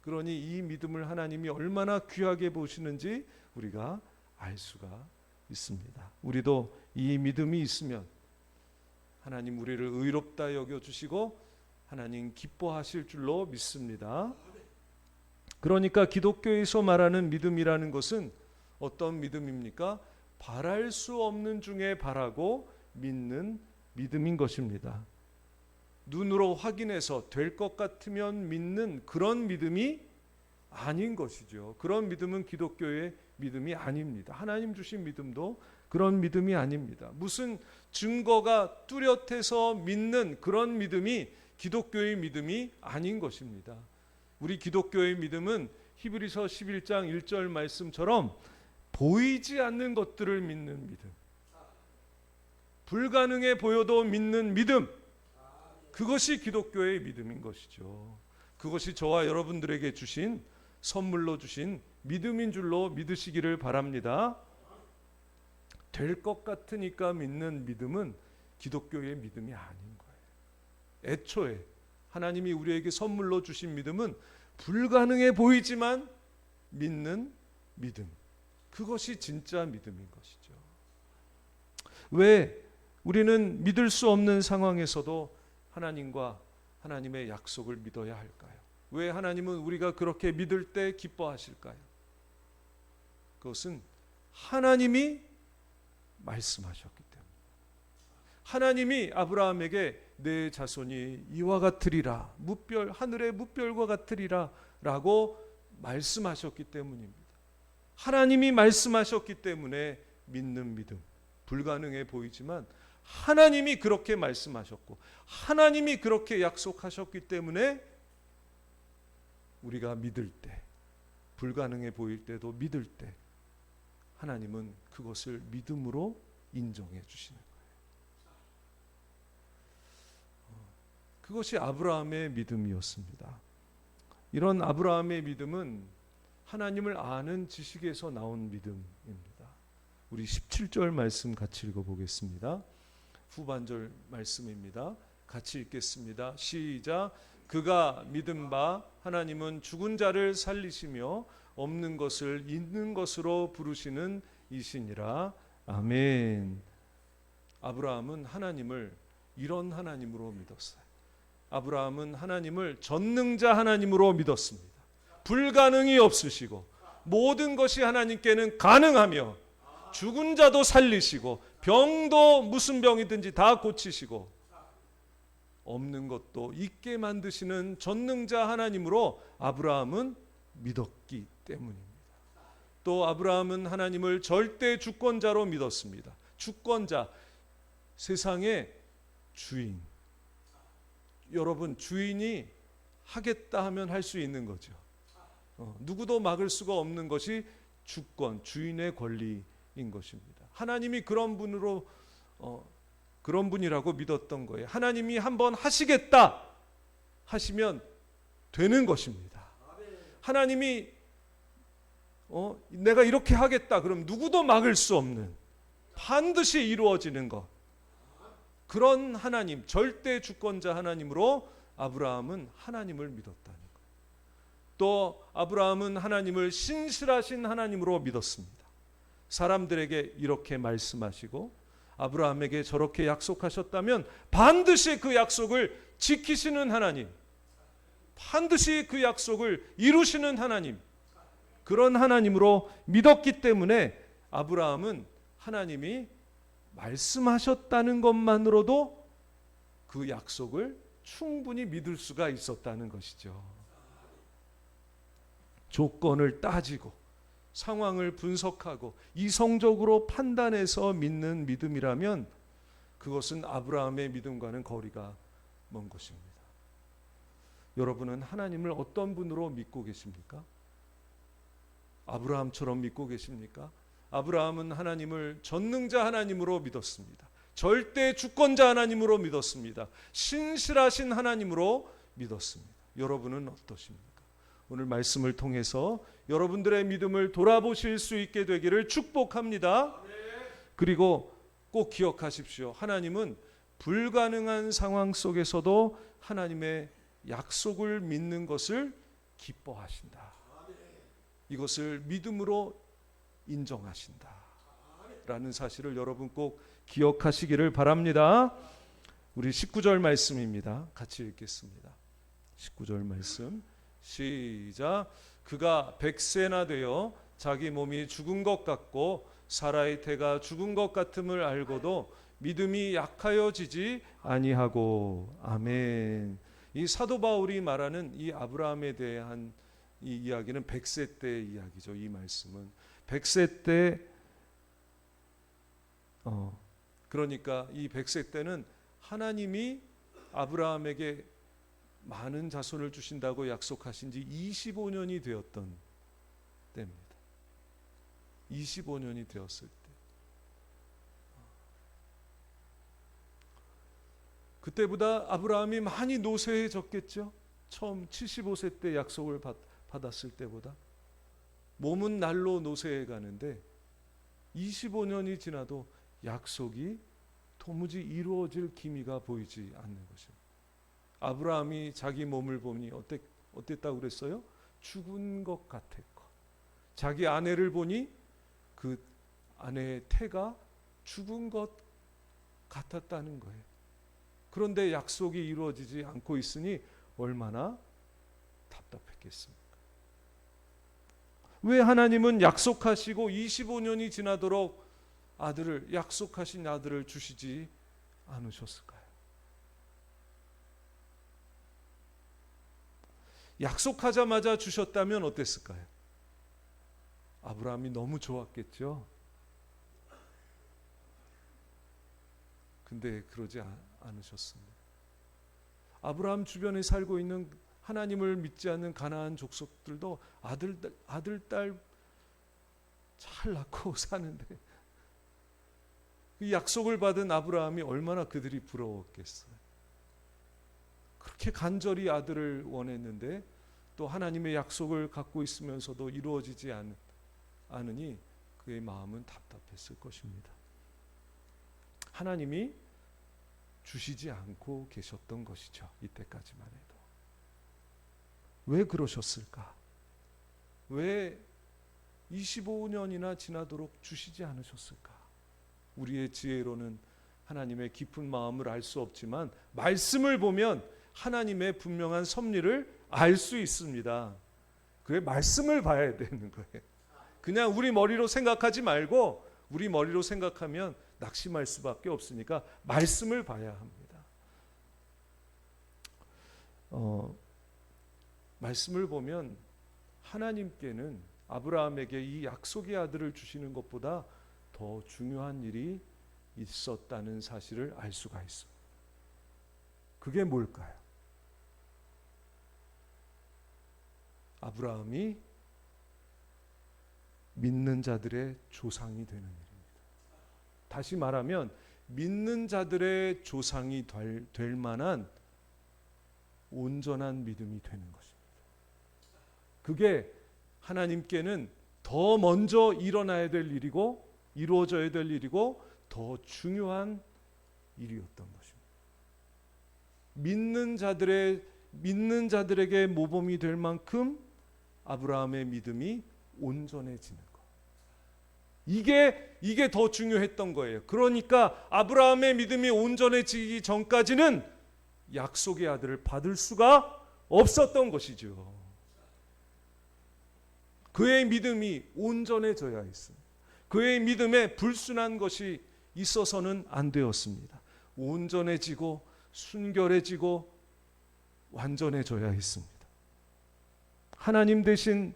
그러니 이 믿음을 하나님이 얼마나 귀하게 보시는지 우리가 알 수가 있습니다. 우리도 이 믿음이 있으면 하나님 우리를 의롭다 여겨주시고 하나님 기뻐하실 줄로 믿습니다. 그러니까 기독교에서 말하는 믿음이라는 것은 어떤 믿음입니까? 바랄 수 없는 중에 바라고 믿는 믿음인 것입니다. 눈으로 확인해서 될 것 같으면 믿는 그런 믿음이 아닌 것이죠. 그런 믿음은 기독교의 믿음이 아닙니다. 하나님 주신 믿음도 그런 믿음이 아닙니다. 무슨 증거가 뚜렷해서 믿는 그런 믿음이 기독교의 믿음이 아닌 것입니다. 우리 기독교의 믿음은 히브리서 11장 1절 말씀처럼 보이지 않는 것들을 믿는 믿음, 불가능해 보여도 믿는 믿음, 그것이 기독교의 믿음인 것이죠. 그것이 저와 여러분들에게 주신 선물로 주신 믿음인 줄로 믿으시기를 바랍니다. 될 것 같으니까 믿는 믿음은 기독교의 믿음이 아닌 거예요. 애초에 하나님이 우리에게 선물로 주신 믿음은 불가능해 보이지만 믿는 믿음, 그것이 진짜 믿음인 것이죠. 왜 우리는 믿을 수 없는 상황에서도 하나님과 하나님의 약속을 믿어야 할까요? 왜 하나님은 우리가 그렇게 믿을 때 기뻐하실까요? 그것은 하나님이 말씀하셨기 때문에. 하나님이 아브라함에게 내 자손이 이와 같으리라, 무별 하늘의 무별과 같으리라 라고 말씀하셨기 때문입니다. 하나님이 말씀하셨기 때문에 믿는 믿음, 불가능해 보이지만 하나님이 그렇게 말씀하셨고 하나님이 그렇게 약속하셨기 때문에 우리가 믿을 때, 불가능해 보일 때도 믿을 때 하나님은 그것을 믿음으로 인정해 주시는 거예요. 그것이 아브라함의 믿음이었습니다. 이런 아브라함의 믿음은 하나님을 아는 지식에서 나온 믿음입니다. 우리 17절 말씀 같이 읽어보겠습니다. 후반절 말씀입니다. 같이 읽겠습니다. 시작. 그가 믿은 바 하나님은 죽은 자를 살리시며 없는 것을 있는 것으로 부르시는 이시니라. 아멘. 아브라함은 하나님을 이런 하나님으로 믿었어요. 아브라함은 하나님을 전능자 하나님으로 믿었습니다. 불가능이 없으시고 모든 것이 하나님께는 가능하며 죽은 자도 살리시고 병도 무슨 병이든지 다 고치시고 없는 것도 있게 만드시는 전능자 하나님으로 아브라함은 믿었기 때문입니다. 또 아브라함은 하나님을 절대 주권자로 믿었습니다. 주권자, 세상의 주인. 여러분, 주인이 하겠다 하면 할 수 있는 거죠. 누구도 막을 수가 없는 것이 주권, 주인의 권리인 것입니다. 하나님이 그런 분으로 그런 분이라고 믿었던 거예요. 하나님이 한번 하시겠다 하시면 되는 것입니다. 하나님이 내가 이렇게 하겠다 그럼 누구도 막을 수 없는, 반드시 이루어지는 것, 그런 하나님, 절대 주권자 하나님으로 아브라함은 하나님을 믿었다는 거예요. 또 아브라함은 하나님을 신실하신 하나님으로 믿었습니다. 사람들에게 이렇게 말씀하시고 아브라함에게 저렇게 약속하셨다면 반드시 그 약속을 지키시는 하나님, 반드시 그 약속을 이루시는 하나님, 그런 하나님으로 믿었기 때문에 아브라함은 하나님이 말씀하셨다는 것만으로도 그 약속을 충분히 믿을 수가 있었다는 것이죠. 조건을 따지고 상황을 분석하고 이성적으로 판단해서 믿는 믿음이라면 그것은 아브라함의 믿음과는 거리가 먼 것입니다. 여러분은 하나님을 어떤 분으로 믿고 계십니까? 아브라함처럼 믿고 계십니까? 아브라함은 하나님을 전능자 하나님으로 믿었습니다. 절대 주권자 하나님으로 믿었습니다. 신실하신 하나님으로 믿었습니다. 여러분은 어떠십니까? 오늘 말씀을 통해서 여러분들의 믿음을 돌아보실 수 있게 되기를 축복합니다. 그리고 꼭 기억하십시오. 하나님은 불가능한 상황 속에서도 하나님의 약속을 믿는 것을 기뻐하신다. 이것을 믿음으로 인정하신다 라는 사실을 여러분 꼭 기억하시기를 바랍니다. 우리 19절 말씀입니다. 같이 읽겠습니다. 19절 말씀 시작. 그가 100세나 되어 자기 몸이 죽은 것 같고 사라의 태가 죽은 것 같음을 알고도 믿음이 약하여지지 아니하고. 아멘. 이 사도 바울이 말하는 이 아브라함에 대한 이 이야기는 100세 때의 이야기죠. 이 말씀은 100세 때 그러니까 이 100세 때는 하나님이 아브라함에게 많은 자손을 주신다고 약속하신 지 25년이 되었던 때입니다. 25년이 되었을 때. 그때보다 아브라함이 많이 노쇠해졌겠죠. 처음 75세 때 약속을 받았을 때보다. 몸은 날로 노쇠해 가는데 25년이 지나도 약속이 도무지 이루어질 기미가 보이지 않는 것입니다. 아브라함이 자기 몸을 보니 어땠다고 그랬어요? 죽은 것 같았고, 자기 아내를 보니 그 아내의 태가 죽은 것 같았다는 거예요. 그런데 약속이 이루어지지 않고 있으니 얼마나 답답했겠습니까? 왜 하나님은 약속하시고 25년이 지나도록 약속하신 아들을 주시지 않으셨을까요? 약속하자마자 주셨다면 어땠을까요? 아브라함이 너무 좋았겠죠. 근데 그러지 않으셨습니다. 아브라함 주변에 살고 있는 하나님을 믿지 않는 가나안 족속들도 아들, 딸 잘 낳고 사는데 그 약속을 받은 아브라함이 얼마나 그들이 부러웠겠어요. 그렇게 간절히 아들을 원했는데 또 하나님의 약속을 갖고 있으면서도 이루어지지 않으니 그의 마음은 답답했을 것입니다. 하나님이 주시지 않고 계셨던 것이죠. 이때까지만 해도. 왜 그러셨을까? 왜 25년이나 지나도록 주시지 않으셨을까? 우리의 지혜로는 하나님의 깊은 마음을 알 수 없지만 말씀을 보면 하나님의 분명한 섭리를 알 수 있습니다. 그래, 말씀을 봐야 되는 거예요. 그냥 우리 머리로 생각하지 말고, 우리 머리로 생각하면 낙심할 수밖에 없으니까 말씀을 봐야 합니다. 말씀을 보면 하나님께는 아브라함에게 이 약속의 아들을 주시는 것보다 더 중요한 일이 있었다는 사실을 알 수가 있습니다. 그게 뭘까요? 아브라함이 믿는 자들의 조상이 되는 일입니다. 다시 말하면 믿는 자들의 조상이 될 만한 온전한 믿음이 되는 것입니다. 그게 하나님께는 더 먼저 일어나야 될 일이고 이루어져야 될 일이고 더 중요한 일이었던 것입니다. 믿는 자들에게 모범이 될 만큼 아브라함의 믿음이 온전해지는 것. 이게 더 중요했던 거예요. 그러니까 아브라함의 믿음이 온전해지기 전까지는 약속의 아들을 받을 수가 없었던 것이죠. 그의 믿음이 온전해져야 했습니다. 그의 믿음에 불순한 것이 있어서는 안 되었습니다. 온전해지고 순결해지고 완전해져야 했습니다. 하나님 대신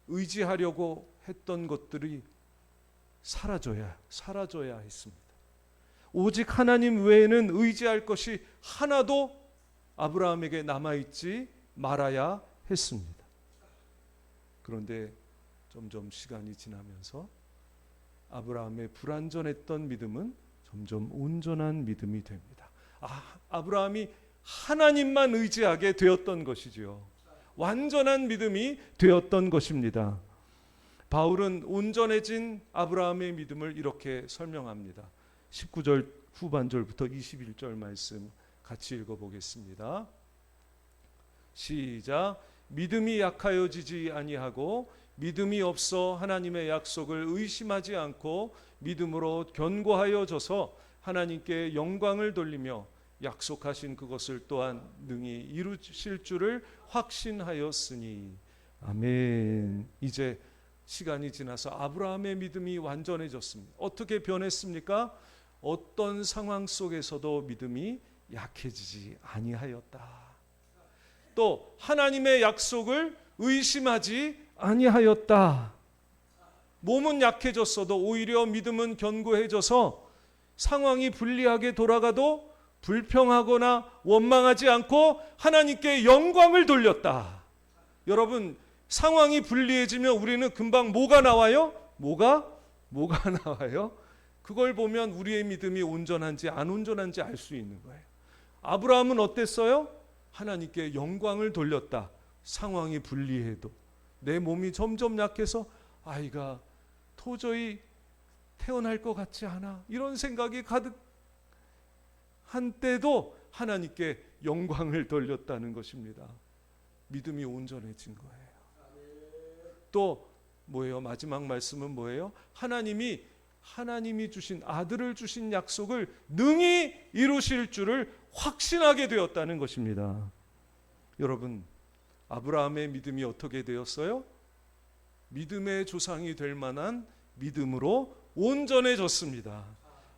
의지하려고 했던 것들이 사라져야 했습니다. 오직 하나님 외에는 의지할 것이 하나도 아브라함에게 남아있지 말아야 했습니다. 그런데 점점 시간이 지나면서 아브라함의 불완전했던 믿음은 점점 온전한 믿음이 됩니다. 아브라함이 하나님만 의지하게 되었던 것이죠. 완전한 믿음이 되었던 것입니다. 바울은 온전해진 아브라함의 믿음을 이렇게 설명합니다. 19절 후반절부터 21절 말씀 같이 읽어보겠습니다. 시작. 믿음이 약하여지지 아니하고 믿음이 없어 하나님의 약속을 의심하지 않고 믿음으로 견고하여져서 하나님께 영광을 돌리며 약속하신 그것을 또한 능히 이루실 줄을 확신하였으니. 아멘. 이제 시간이 지나서 아브라함의 믿음이 완전해졌습니다. 어떻게 변했습니까? 어떤 상황 속에서도 믿음이 약해지지 아니하였다. 또 하나님의 약속을 의심하지 아니하였다. 몸은 약해졌어도 오히려 믿음은 견고해져서 상황이 불리하게 돌아가도 불평하거나 원망하지 않고 하나님께 영광을 돌렸다. 여러분, 상황이 불리해지면 우리는 금방 뭐가 나와요? 뭐가 나와요? 그걸 보면 우리의 믿음이 온전한지 안 온전한지 알 수 있는 거예요. 아브라함은 어땠어요? 하나님께 영광을 돌렸다. 상황이 불리해도 내 몸이 점점 약해서 아이가 도저히 태어날 것 같지 않아, 이런 생각이 가득한 때도 하나님께 영광을 돌렸다는 것입니다. 믿음이 온전해진 거예요. 또 뭐예요? 마지막 말씀은 뭐예요? 하나님이 주신 아들을 주신 약속을 능히 이루실 줄을 확신하게 되었다는 것입니다. 여러분, 아브라함의 믿음이 어떻게 되었어요? 믿음의 조상이 될 만한 믿음으로 온전해졌습니다.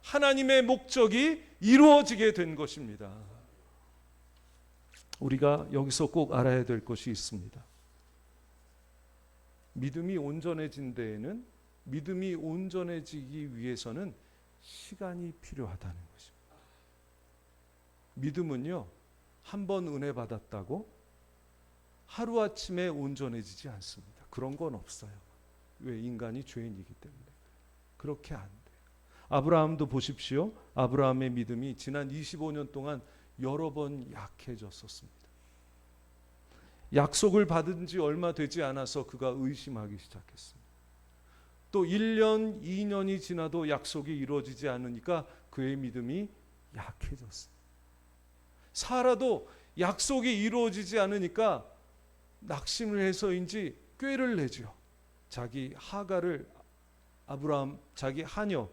하나님의 목적이 이루어지게 된 것입니다. 우리가 여기서 꼭 알아야 될 것이 있습니다. 믿음이 온전해진 데에는, 믿음이 온전해지기 위해서는 시간이 필요하다는 것입니다. 믿음은요, 한 번 은혜 받았다고 하루아침에 온전해지지 않습니다. 그런 건 없어요. 왜? 인간이 죄인이기 때문에. 그렇게 안 돼요. 아브라함도 보십시오. 아브라함의 믿음이 지난 25년 동안 여러 번 약해졌었습니다. 약속을 받은 지 얼마 되지 않아서 그가 의심하기 시작했습니다. 또 1년, 2년이 지나도 약속이 이루어지지 않으니까 그의 믿음이 약해졌습니다. 사라도 약속이 이루어지지 않으니까 낙심을 해서인지 꾀를 내죠. 자기 하녀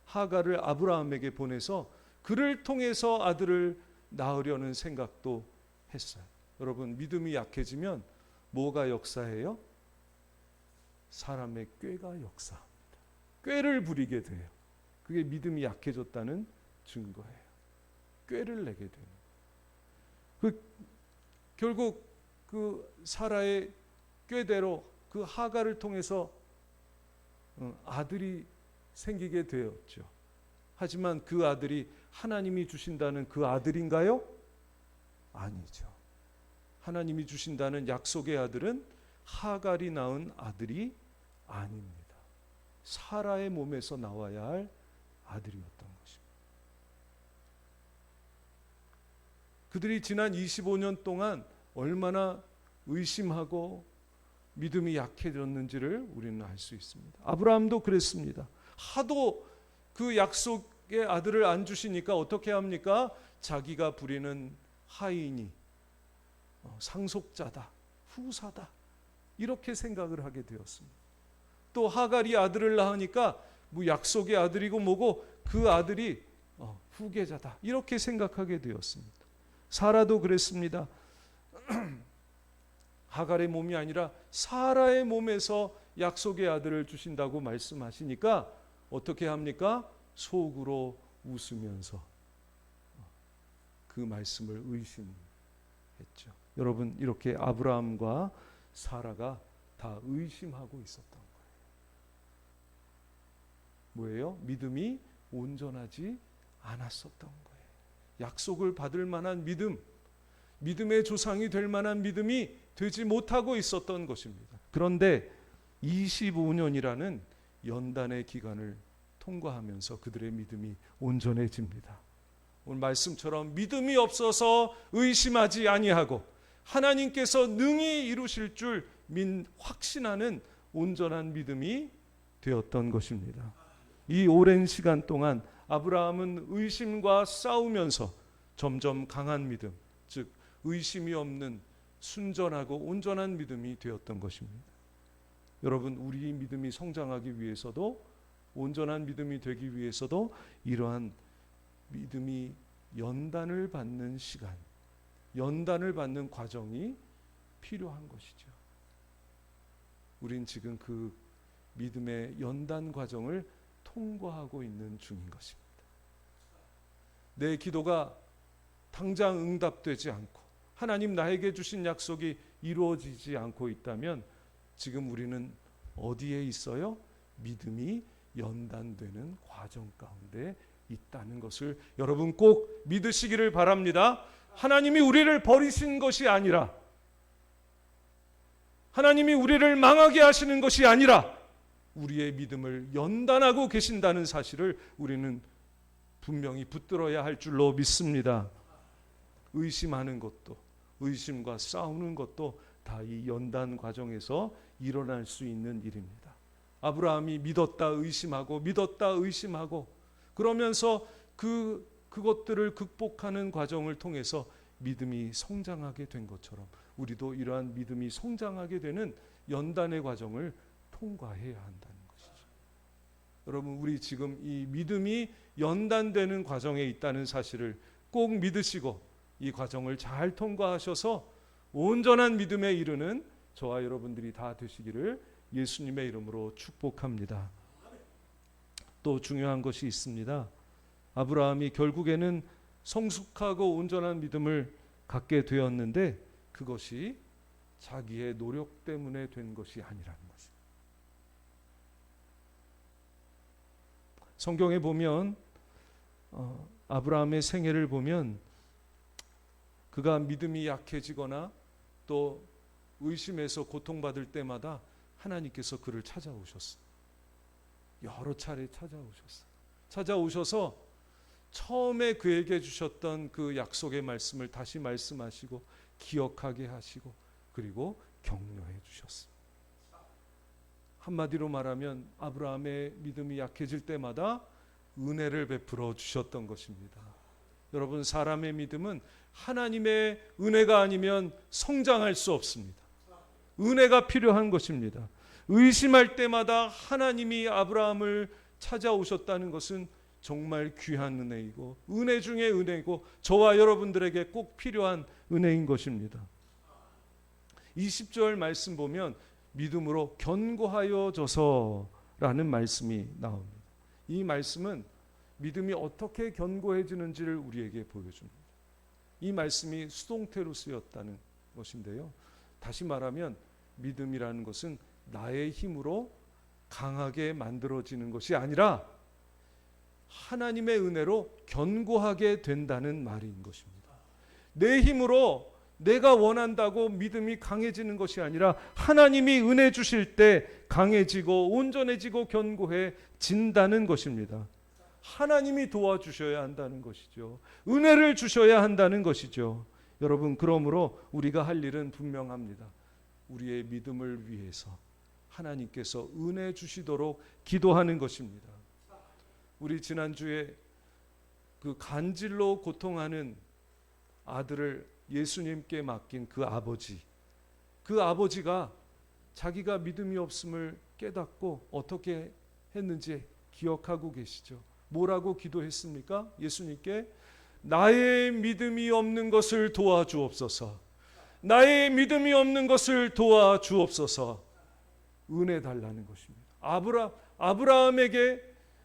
하가를 아브라함에게 보내서 그를 통해서 아들을 낳으려는 생각도 했어요. 여러분, 믿음이 약해지면 뭐가 역사해요? 사람의 꾀가 역사합니다. 꾀를 부리게 돼요. 그게 믿음이 약해졌다는 증거예요. 꾀를 내게 되는. 결국 그 사라의 꾀대로 그 하가를 통해서 아들이 생기게 되었죠. 하지만 그 아들이 하나님이 주신다는 그 아들인가요? 아니죠. 하나님이 주신다는 약속의 아들은 하갈이 낳은 아들이 아닙니다. 사라의 몸에서 나와야 할 아들이었던 것입니다. 그들이 지난 25년 동안 얼마나 의심하고 믿음이 약해졌는지를 우리는 알 수 있습니다. 아브라함도 그랬습니다. 하도 그 약속의 아들을 안 주시니까 어떻게 합니까? 자기가 부리는 하인이 상속자다, 후사다, 이렇게 생각을 하게 되었습니다. 또 하갈이 아들을 낳으니까 뭐 약속의 아들이고 뭐고 그 아들이 후계자다, 이렇게 생각하게 되었습니다. 사라도 그랬습니다. 하갈의 몸이 아니라 사라의 몸에서 약속의 아들을 주신다고 말씀하시니까 어떻게 합니까? 속으로 웃으면서 그 말씀을 의심했죠. 여러분, 이렇게 아브라함과 사라가 다 의심하고 있었던 거예요. 뭐예요? 믿음이 온전하지 않았었던 거예요. 약속을 받을 만한 믿음, 믿음의 조상이 될 만한 믿음이 되지 못하고 있었던 것입니다. 그런데 25년이라는 연단의 기간을 통과하면서 그들의 믿음이 온전해집니다. 오늘 말씀처럼 믿음이 없어서 의심하지 아니하고 하나님께서 능히 이루실 줄 확신하는 온전한 믿음이 되었던 것입니다. 이 오랜 시간 동안 아브라함은 의심과 싸우면서 점점 강한 믿음, 즉 의심이 없는 순전하고 온전한 믿음이 되었던 것입니다. 여러분, 우리 믿음이 성장하기 위해서도, 온전한 믿음이 되기 위해서도 이러한 믿음이 연단을 받는 시간, 연단을 받는 과정이 필요한 것이죠. 우린 지금 그 믿음의 연단 과정을 통과하고 있는 중인 것입니다. 내 기도가 당장 응답되지 않고 하나님 나에게 주신 약속이 이루어지지 않고 있다면 지금 우리는 어디에 있어요? 믿음이 연단되는 과정 가운데 있다는 것을 여러분 꼭 믿으시기를 바랍니다. 하나님이 우리를 버리신 것이 아니라, 하나님이 우리를 망하게 하시는 것이 아니라 우리의 믿음을 연단하고 계신다는 사실을 우리는 분명히 붙들어야 할 줄로 믿습니다. 의심하는 것도, 의심과 싸우는 것도 다 이 연단 과정에서 일어날 수 있는 일입니다. 아브라함이 믿었다 의심하고 믿었다 의심하고 그러면서 그것들을 극복하는 과정을 통해서 믿음이 성장하게 된 것처럼 우리도 이러한 믿음이 성장하게 되는 연단의 과정을 통과해야 한다는 것이죠. 여러분, 우리 지금 이 믿음이 연단되는 과정에 있다는 사실을 꼭 믿으시고 이 과정을 잘 통과하셔서 온전한 믿음에 이르는 저와 여러분들이 다 되시기를 예수님의 이름으로 축복합니다. 또 중요한 것이 있습니다. 아브라함이 결국에는 성숙하고 온전한 믿음을 갖게 되었는데 그것이 자기의 노력 때문에 된 것이 아니라는 것입니다. 성경에 보면 아브라함의 생애를 보면 그가 믿음이 약해지거나 또 의심해서 고통받을 때마다 하나님께서 그를 찾아오셨어요. 여러 차례 찾아오셨어요. 찾아오셔서 처음에 그에게 주셨던 그 약속의 말씀을 다시 말씀하시고 기억하게 하시고 그리고 격려해 주셨어요. 한마디로 말하면 아브라함의 믿음이 약해질 때마다 은혜를 베풀어 주셨던 것입니다. 여러분, 사람의 믿음은 하나님의 은혜가 아니면 성장할 수 없습니다. 은혜가 필요한 것입니다. 의심할 때마다 하나님이 아브라함을 찾아오셨다는 것은 정말 귀한 은혜이고 은혜 중에 은혜이고 저와 여러분들에게 꼭 필요한 은혜인 것입니다. 20절 말씀 보면 믿음으로 견고하여져서라는 말씀이 나옵니다. 이 말씀은 믿음이 어떻게 견고해지는지를 우리에게 보여줍니다. 이 말씀이 수동태로 쓰였다는 것인데요. 다시 말하면 믿음이라는 것은 나의 힘으로 강하게 만들어지는 것이 아니라 하나님의 은혜로 견고하게 된다는 말인 것입니다. 내 힘으로 내가 원한다고 믿음이 강해지는 것이 아니라 하나님이 은혜 주실 때 강해지고 온전해지고 견고해진다는 것입니다. 하나님이 도와주셔야 한다는 것이죠. 은혜를 주셔야 한다는 것이죠. 여러분, 그러므로 우리가 할 일은 분명합니다. 우리의 믿음을 위해서 하나님께서 은혜 주시도록 기도하는 것입니다. 우리 지난주에 그 간질로 고통하는 아들을 예수님께 맡긴 그 아버지가 자기가 믿음이 없음을 깨닫고 어떻게 했는지 기억하고 계시죠? 뭐라고 기도했습니까? 예수님께 나의 믿음이 없는 것을 도와주옵소서. 나의 믿음이 없는 것을 도와주옵소서. 은혜 달라는 것입니다.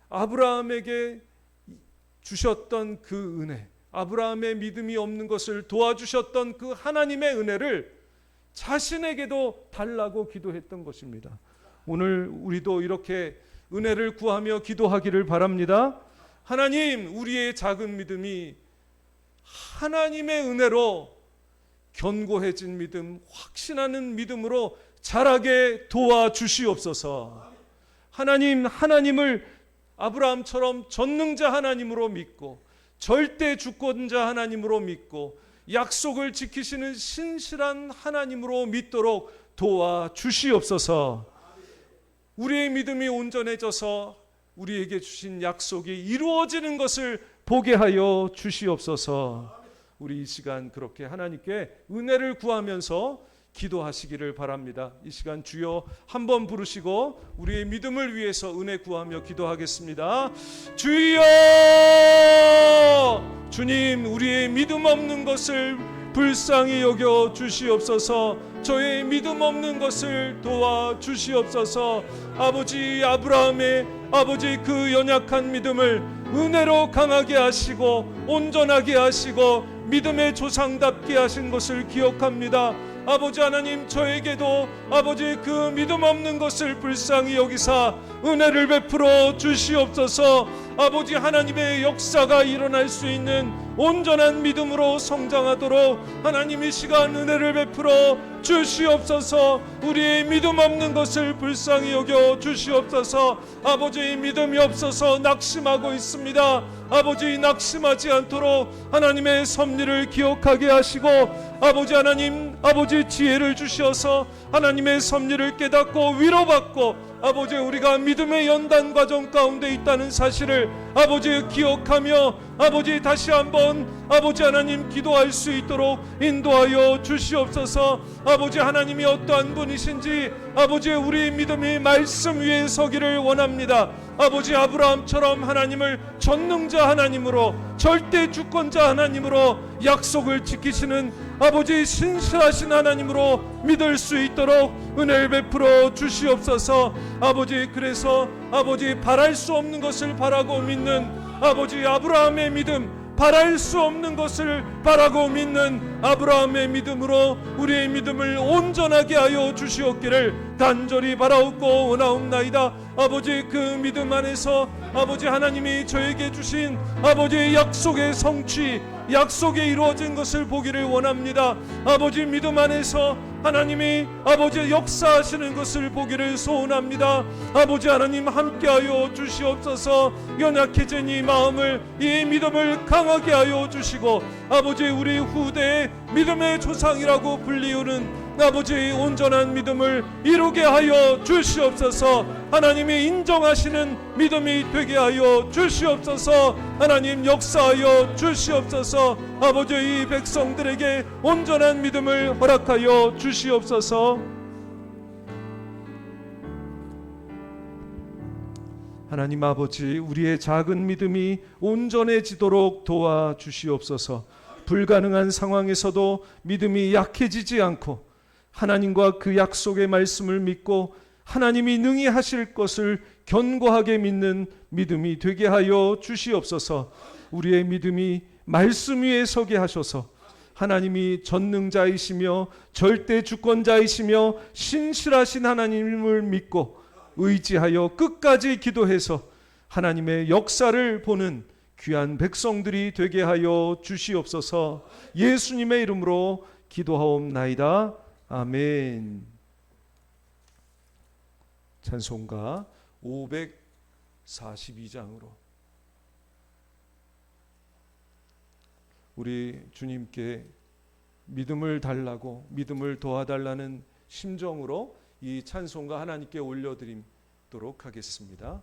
아브라함에게 주셨던 그 은혜, 아브라함의 믿음이 없는 것을 도와주셨던 그 하나님의 은혜를 자신에게도 달라고 기도했던 것입니다. 오늘 우리도 이렇게 은혜를 구하며 기도하기를 바랍니다. 하나님, 우리의 작은 믿음이 하나님의 은혜로 견고해진 믿음, 확신하는 믿음으로 자라게 도와주시옵소서. 하나님을 아브라함처럼 전능자 하나님으로 믿고 절대 주권자 하나님으로 믿고 약속을 지키시는 신실한 하나님으로 믿도록 도와주시옵소서. 우리의 믿음이 온전해져서 우리에게 주신 약속이 이루어지는 것을 보게 하여 주시옵소서. 우리 이 시간 그렇게 하나님께 은혜를 구하면서 기도하시기를 바랍니다. 이 시간 주여 한번 부르시고 우리의 믿음을 위해서 은혜 구하며 기도하겠습니다. 주여! 주님, 우리의 믿음 없는 것을 불쌍히 여겨 주시옵소서. 저의 믿음 없는 것을 도와 주시옵소서. 아버지 아브라함의 아버지 그 연약한 믿음을 은혜로 강하게 하시고 온전하게 하시고 믿음의 조상답게 하신 것을 기억합니다. 아버지 하나님, 저에게도 아버지 그 믿음 없는 것을 불쌍히 여기사 은혜를 베풀어 주시옵소서. 아버지 하나님의 역사가 일어날 수 있는 온전한 믿음으로 성장하도록 하나님 이 시간 은혜를 베풀어 주시옵소서. 우리의 믿음 없는 것을 불쌍히 여겨 주시옵소서. 아버지 믿음이 없어서 낙심하고 있습니다. 아버지 낙심하지 않도록 하나님의 섭리를 기억하게 하시고 아버지 하나님 아버지 지혜를 주셔서 하나님의 섭리를 깨닫고 위로받고 아버지 우리가 믿음의 연단 과정 가운데 있다는 사실을 아버지 기억하며 아버지 다시 한번 아버지 하나님 기도할 수 있도록 인도하여 주시옵소서. 아버지 하나님이 어떠한 분이신지 아버지 우리 믿음이 말씀 위에 서기를 원합니다. 아버지 아브라함처럼 하나님을 전능자 하나님으로 절대 주권자 하나님으로 약속을 지키시는 아버지 신실하신 하나님으로 믿을 수 있도록 은혜를 베풀어 주시옵소서. 아버지 그래서 아버지 바랄 수 없는 것을 바라고 믿는 아버지 아브라함의 믿음, 바랄 수 없는 것을 바라고 믿는 아브라함의 믿음으로 우리의 믿음을 온전하게 하여 주시옵기를 간절히 바라옵고 원하옵나이다. 아버지 그 믿음 안에서 아버지 하나님이 저에게 주신 아버지의 약속의 성취, 약속이 이루어진 것을 보기를 원합니다. 아버지 믿음 안에서 하나님이 아버지 역사하시는 것을 보기를 소원합니다. 아버지 하나님 함께하여 주시옵소서. 연약해진 이 마음을, 이 믿음을 강하게 하여 주시고 아버지 우리 후대의 믿음의 조상이라고 불리우는 아버지 온전한 믿음을 이루게 하여 주시옵소서. 하나님이 인정하시는 믿음이 되게 하여 주시옵소서. 하나님 역사하여 주시옵소서. 아버지 이 백성들에게 온전한 믿음을 허락하여 주시옵소서. 하나님 아버지 우리의 작은 믿음이 온전해지도록 도와주시옵소서. 불가능한 상황에서도 믿음이 약해지지 않고 하나님과 그 약속의 말씀을 믿고 하나님이 능히 하실 것을 견고하게 믿는 믿음이 되게 하여 주시옵소서. 우리의 믿음이 말씀 위에 서게 하셔서 하나님이 전능자이시며 절대 주권자이시며 신실하신 하나님을 믿고 의지하여 끝까지 기도해서 하나님의 역사를 보는 귀한 백성들이 되게 하여 주시옵소서. 예수님의 이름으로 기도하옵나이다. 아멘. 찬송가 542장으로 우리 주님께 믿음을 달라고, 믿음을 도와달라는 심정으로 이 찬송가 하나님께 올려드리도록 하겠습니다.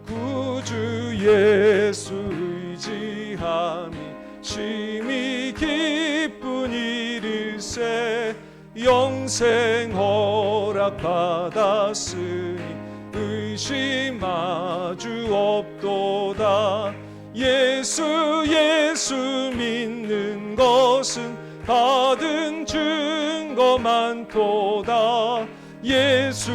구주 예수 의지함이 심히 기쁜 일일세. 영생 허락받았으니 의심하주 없도다. 예수 믿는 것은 받은 증거 많도다. 예수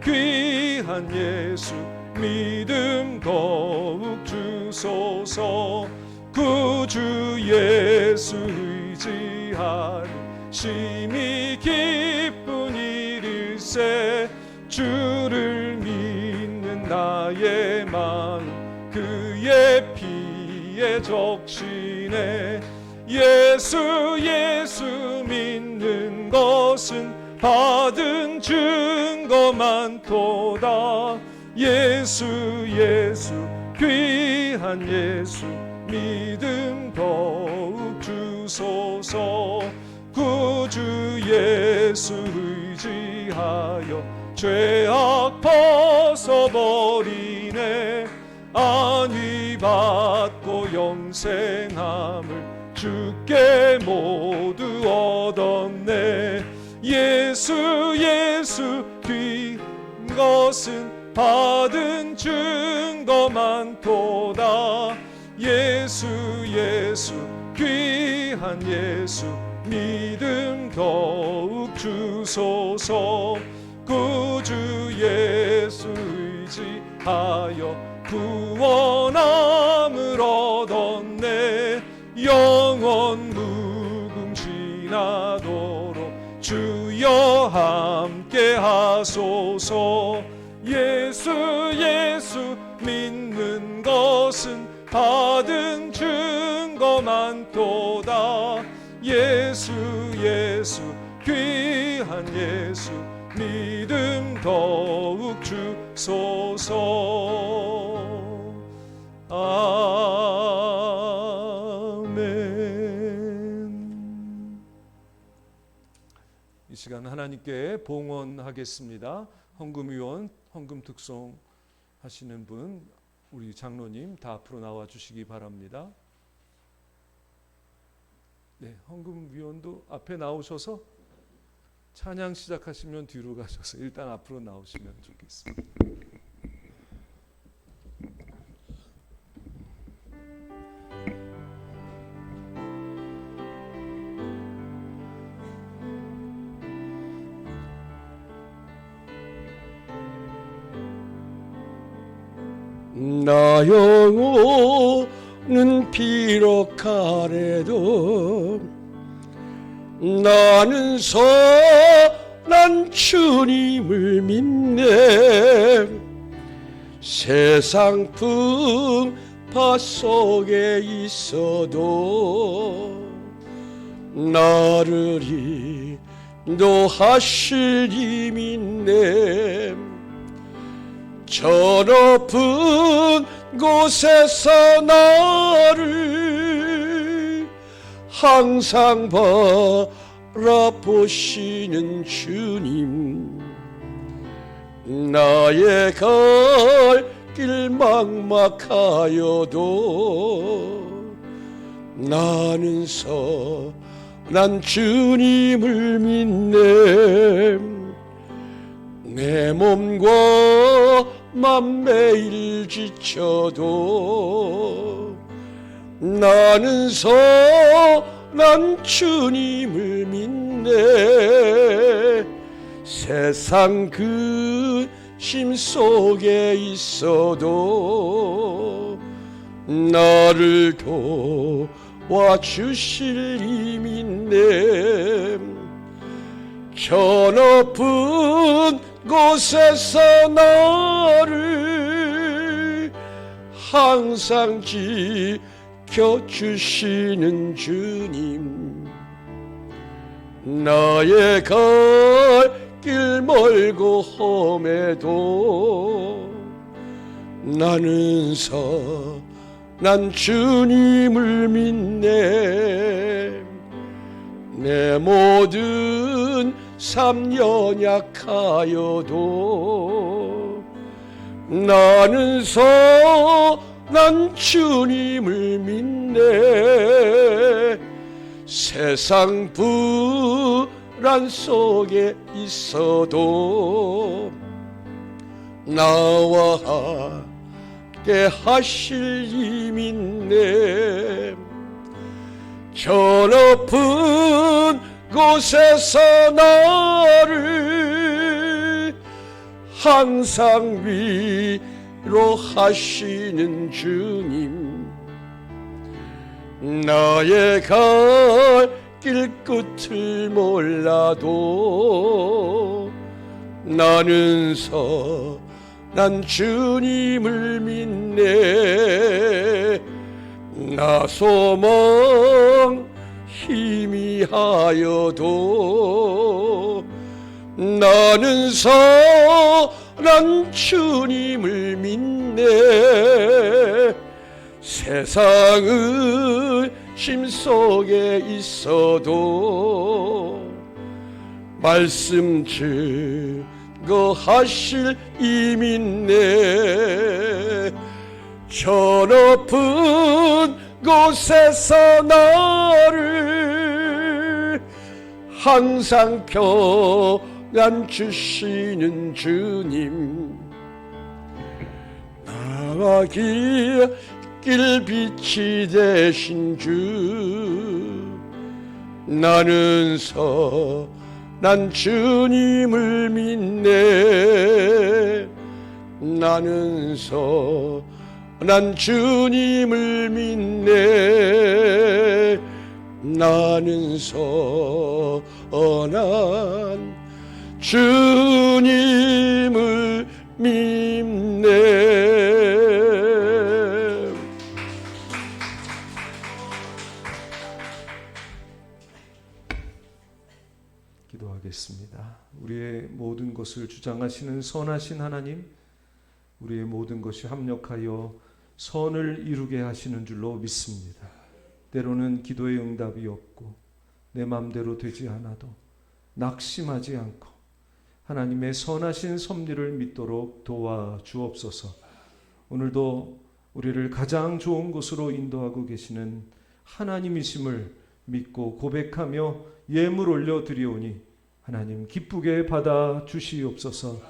귀한 예수 믿음 더욱 주소서. 구주 예수 의지하리 심히 기쁜 일일세. 주를 믿는 나의 마음 그의 피에 적시네. 예수 믿는 것은 받은 증거 많도다. 예수 귀한 예수 믿음 더욱 주소서. 구주 예수 의지하여 죄악 벗어버리네. 안위 받고 영생함을 주께 모두 얻었네. 예수 귀한 것은 받은 증거 많도다. 예수 예수 귀한 예수 믿음 더욱 주소서. 구주 예수 의지하여 구원함을 얻었네. 영원 무궁지나도록 주여 함께 하소서. 예수 예수 믿는 것은 받은 증거 많도다. 예수 예수 귀한 예수 믿음 더욱 주소서. 아멘. 이 시간 하나님께 봉헌하겠습니다. 헌금위원, 헌금 특송 하시는 분, 우리 장로님 다 앞으로 나와 주시기 바랍니다. 네, 헌금위원도 앞에 나오셔서 찬양 시작하시면 뒤로 가셔서 일단 앞으로 나오시면 좋겠습니다. 나 영혼은 비록 가래도 나는 선한 주님을 믿네. 세상 풍파 속에 있어도 나를 인도하실 이 믿네. 저 높은 곳에서 나를 항상 바라보시는 주님. 나의 갈 길 막막하여도 나는 선한 주님을 믿네. 내 몸과 맘 매일 지쳐도 나는 선한 주님을 믿네. 세상 근심 속에 있어도 나를 도와주실 이 믿네. 저 높은 곳에서 나를 항상 지켜주시는 주님. 나의 갈 길 멀고 험해도 나는 선한 주님을 믿네. 내 모든 삶 연약하여도 나는 선한 주님을 믿네. 세상 불안 속에 있어도 나와 함께 하실 이 믿네. 저 높은 곳에서 나를 항상 위로하시는 주님. 나의 갈 길 끝을 몰라도 나는 선한 주님을 믿네. 나 소망 희미하여도 나는 선한 주님을 믿네. 세상은 심 속에 있어도 말씀 증거하실 이 믿네. 저 높은 곳에서 나를 항상 주시는 주님, 나와 길 빛이 되신 주, 나는 선한 주님을 믿네. 나는 선한 주님을 믿네. 나는 선한 주님을 믿네. 기도하겠습니다. 우리의 모든 것을 주장하시는 선하신 하나님, 우리의 모든 것이 합력하여 선을 이루게 하시는 줄로 믿습니다. 때로는 기도의 응답이 없고 내 마음대로 되지 않아도 낙심하지 않고 하나님의 선하신 섭리를 믿도록 도와주옵소서. 오늘도 우리를 가장 좋은 곳으로 인도하고 계시는 하나님이심을 믿고 고백하며 예물 올려드리오니 하나님 기쁘게 받아 주시옵소서.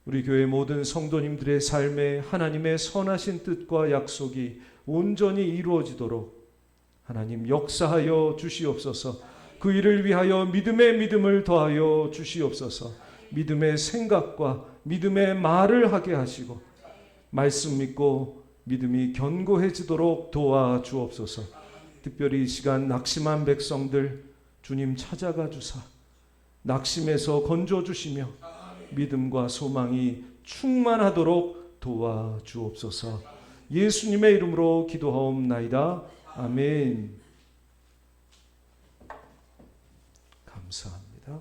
우리 교회 모든 성도님들의 삶에 하나님의 선하신 뜻과 약속이 온전히 이루어지도록 하나님 역사하여 주시옵소서. 그 일을 위하여 믿음의 믿음을 더하여 주시옵소서. 믿음의 생각과 믿음의 말을 하게 하시고 말씀 믿고 믿음이 견고해지도록 도와주옵소서. 특별히 이 시간 낙심한 백성들 주님 찾아가 주사 낙심에서 건져주시며 믿음과 소망이 충만하도록 도와주옵소서. 예수님의 이름으로 기도하옵나이다. 아멘. 감사합니다.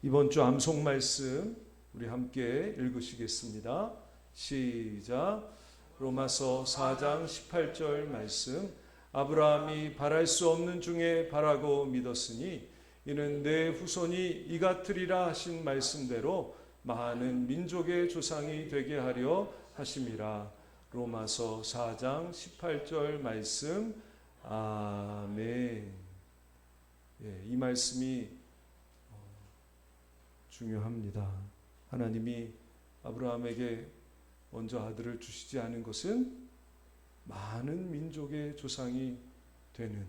이번 주 암송 말씀 우리 함께 읽으시겠습니다. 시작. 로마서 4장 18절 말씀. 아브라함이 바랄 수 없는 중에 바라고 믿었으니 이는 내 후손이 이같으리라 하신 말씀대로 많은 민족의 조상이 되게 하려 하심이라. 로마서 4장 18절 말씀. 아멘. 이 말씀이 중요합니다. 하나님이 아브라함에게 먼저 아들을 주시지 않은 것은 많은 민족의 조상이 되는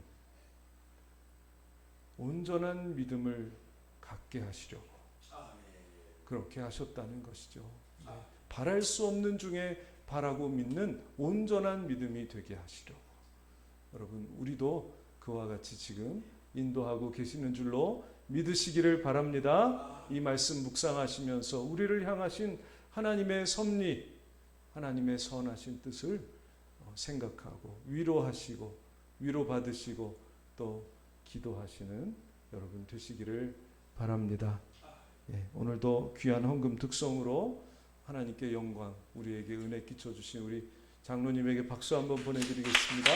온전한 믿음을 갖게 하시려고 그렇게 하셨다는 것이죠. 바랄 수 없는 중에 바라고 믿는 온전한 믿음이 되게 하시려고. 여러분, 우리도 그와 같이 지금 인도하고 계시는 줄로 믿으시기를 바랍니다. 이 말씀 묵상하시면서 우리를 향하신 하나님의 섭리, 하나님의 선하신 뜻을 생각하고 위로하시고 위로받으시고 또 기도하시는 여러분 되시기를 바랍니다. 오늘도 귀한 헌금 특성으로 하나님께 영광, 우리에게 은혜 끼쳐주신 우리 장로님에게 박수 한번 보내드리겠습니다.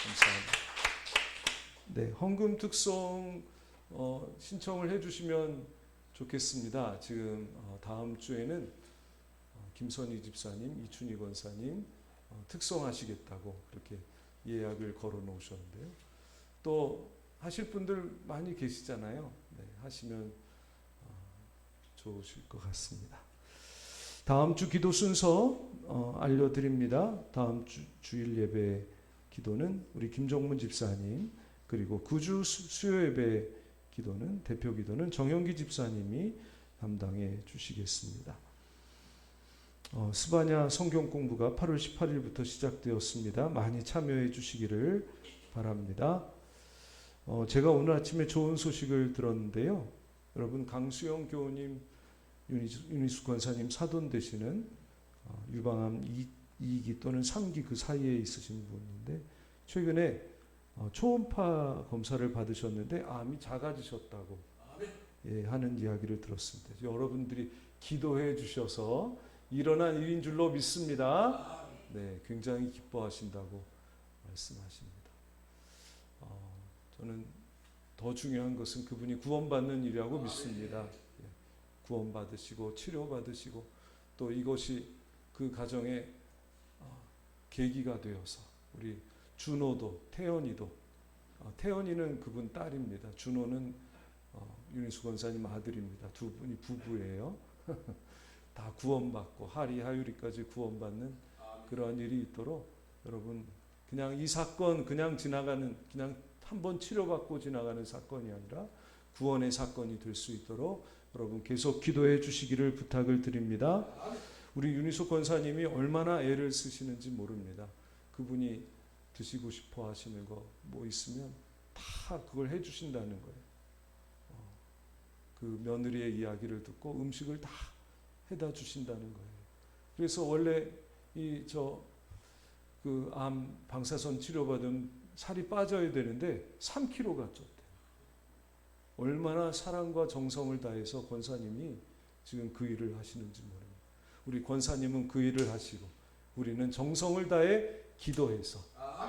감사합니다. 헌금 특송 신청을 해주시면 좋겠습니다. 지금 다음 주에는 김선희 집사님, 이춘희 권사님 특송하시겠다고 그렇게 예약을 걸어 놓으셨는데요. 또 하실 분들 많이 계시잖아요. 하시면 좋으실 것 같습니다. 다음 주 기도 순서 알려드립니다. 다음 주일 예배 기도는 우리 김정문 집사님, 그리고 구주 수요 예배 기도는 대표 기도는 정영기 집사님이 담당해 주시겠습니다. 스바냐 성경 공부가 8월 18일부터 시작되었습니다. 많이 참여해 주시기를 바랍니다. 제가 오늘 아침에 좋은 소식을 들었는데요. 여러분, 강수영 교우님, 윤희숙 권사님 사돈 되시는 유방암 2기 또는 3기 그 사이에 있으신 분인데 최근에 초음파 검사를 받으셨는데 암이 작아지셨다고 하는 이야기를 들었습니다. 여러분들이 기도해 주셔서 일어난 일인 줄로 믿습니다. 굉장히 기뻐하신다고 말씀하십니다. 저는 더 중요한 것은 그분이 구원받는 일이라고 믿습니다. 구원받으시고 치료받으시고 또 이것이 그 가정의 계기가 되어서 우리 준호도 태연이도 태연이는 그분 딸입니다. 준호는 윤희수 권사님 아들입니다. 두 분이 부부예요. 다 구원받고 하리 하유리까지 구원받는 그러한 일이 있도록 여러분 그냥 이 사건 그냥 지나가는 그냥 한번 치료받고 지나가는 사건이 아니라 구원의 사건이 될 수 있도록 여러분 계속 기도해 주시기를 부탁을 드립니다. 우리 윤희수 권사님이 얼마나 애를 쓰시는지 모릅니다. 그분이 드시고 싶어 하시는 거 뭐 있으면 다 그걸 해 주신다는 거예요. 그 며느리의 이야기를 듣고 음식을 다 해다 주신다는 거예요. 그래서 원래 그 암 방사선 치료받은 살이 빠져야 되는데 3kg가 쪘대요. 얼마나 사랑과 정성을 다해서 권사님이 지금 그 일을 하시는지 모릅니다. 우리 권사님은 그 일을 하시고 우리는 정성을 다해 기도해서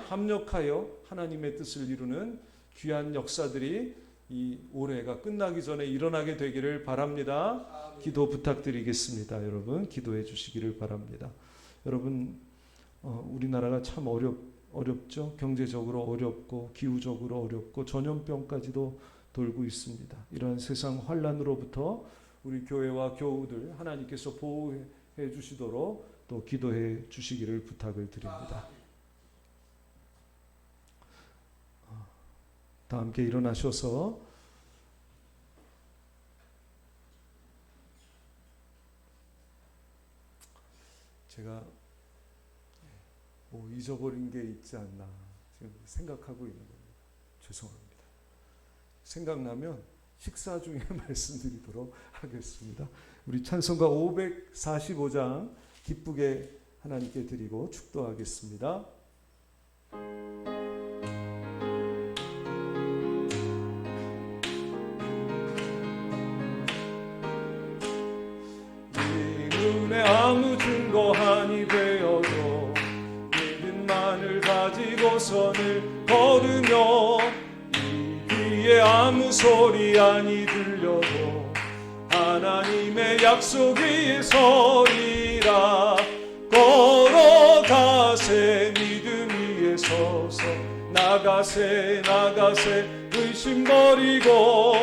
합력하여 하나님의 뜻을 이루는 귀한 역사들이 이 올해가 끝나기 전에 일어나게 되기를 바랍니다. 기도 부탁드리겠습니다. 여러분 기도해 주시기를 바랍니다. 여러분 우리나라가 참 어렵죠. 경제적으로 어렵고 기후적으로 어렵고 전염병까지도 돌고 있습니다. 이러한 세상 환란으로부터 우리 교회와 교우들 하나님께서 보호해 주시도록 또 기도해 주시기를 부탁을 드립니다. 다 함께 일어나셔서 제가 뭐 잊어버린 게 있지 않나 지금 생각하고 있는 겁니다. 죄송합니다. 생각나면 식사 중에 말씀드리도록 하겠습니다. 우리 찬송가 545장 기쁘게 하나님께 드리고 축도하겠습니다. 아무 증거 한이 되어도 믿음만을 가지고 선을 걸으며 이 귀에 아무 소리 아니 들려도 하나님의 약속 위에 서리라. 걸어가세 믿음 위에 서서 나가세 의심 버리고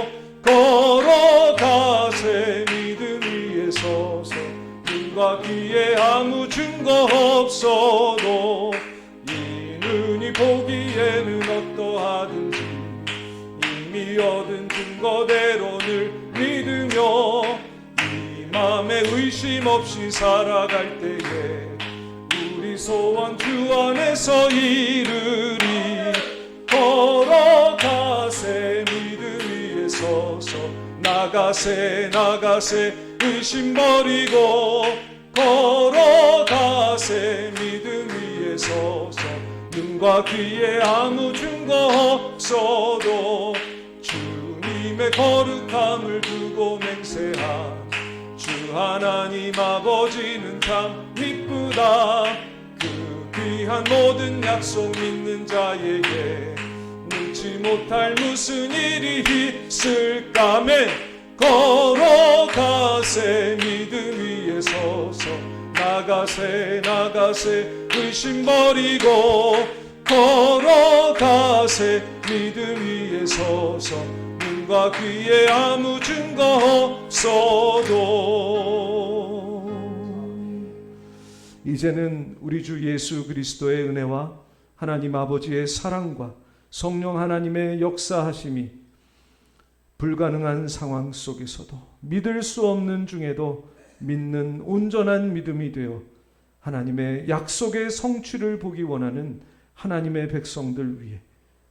걸어가세 믿음 위에 서서 눈과 귀에 아무 증거 없어도 이 눈이 보기에는 어떠하든지 이미 얻은 증거대로 늘 믿으며 이 맘에 의심 없이 살아갈 때에 우리 소원 주 안에서 이르리. 걸어가세 믿음 위에 서서 나가세 의심 버리고 걸어가세 믿음 위에 서서 눈과 귀에 아무 증거 없어도 주님의 거룩함을 두고 맹세한 주 하나님 아버지는 참 이쁘다. 그 귀한 모든 약속 믿는 자에게 능치 못할 무슨 일이 있을까맨. 걸어가세 믿음 위에 서서 나가세 의심 버리고 걸어가세 믿음 위에 서서 눈과 귀에 아무 증거 없어도. 이제는 우리 주 예수 그리스도의 은혜와 하나님 아버지의 사랑과 성령 하나님의 역사하심이 불가능한 상황 속에서도 믿을 수 없는 중에도 믿는 온전한 믿음이 되어 하나님의 약속의 성취를 보기 원하는 하나님의 백성들 위해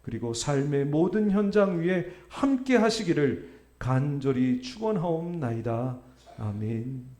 그리고 삶의 모든 현장 위에 함께 하시기를 간절히 축원하옵나이다. 아멘.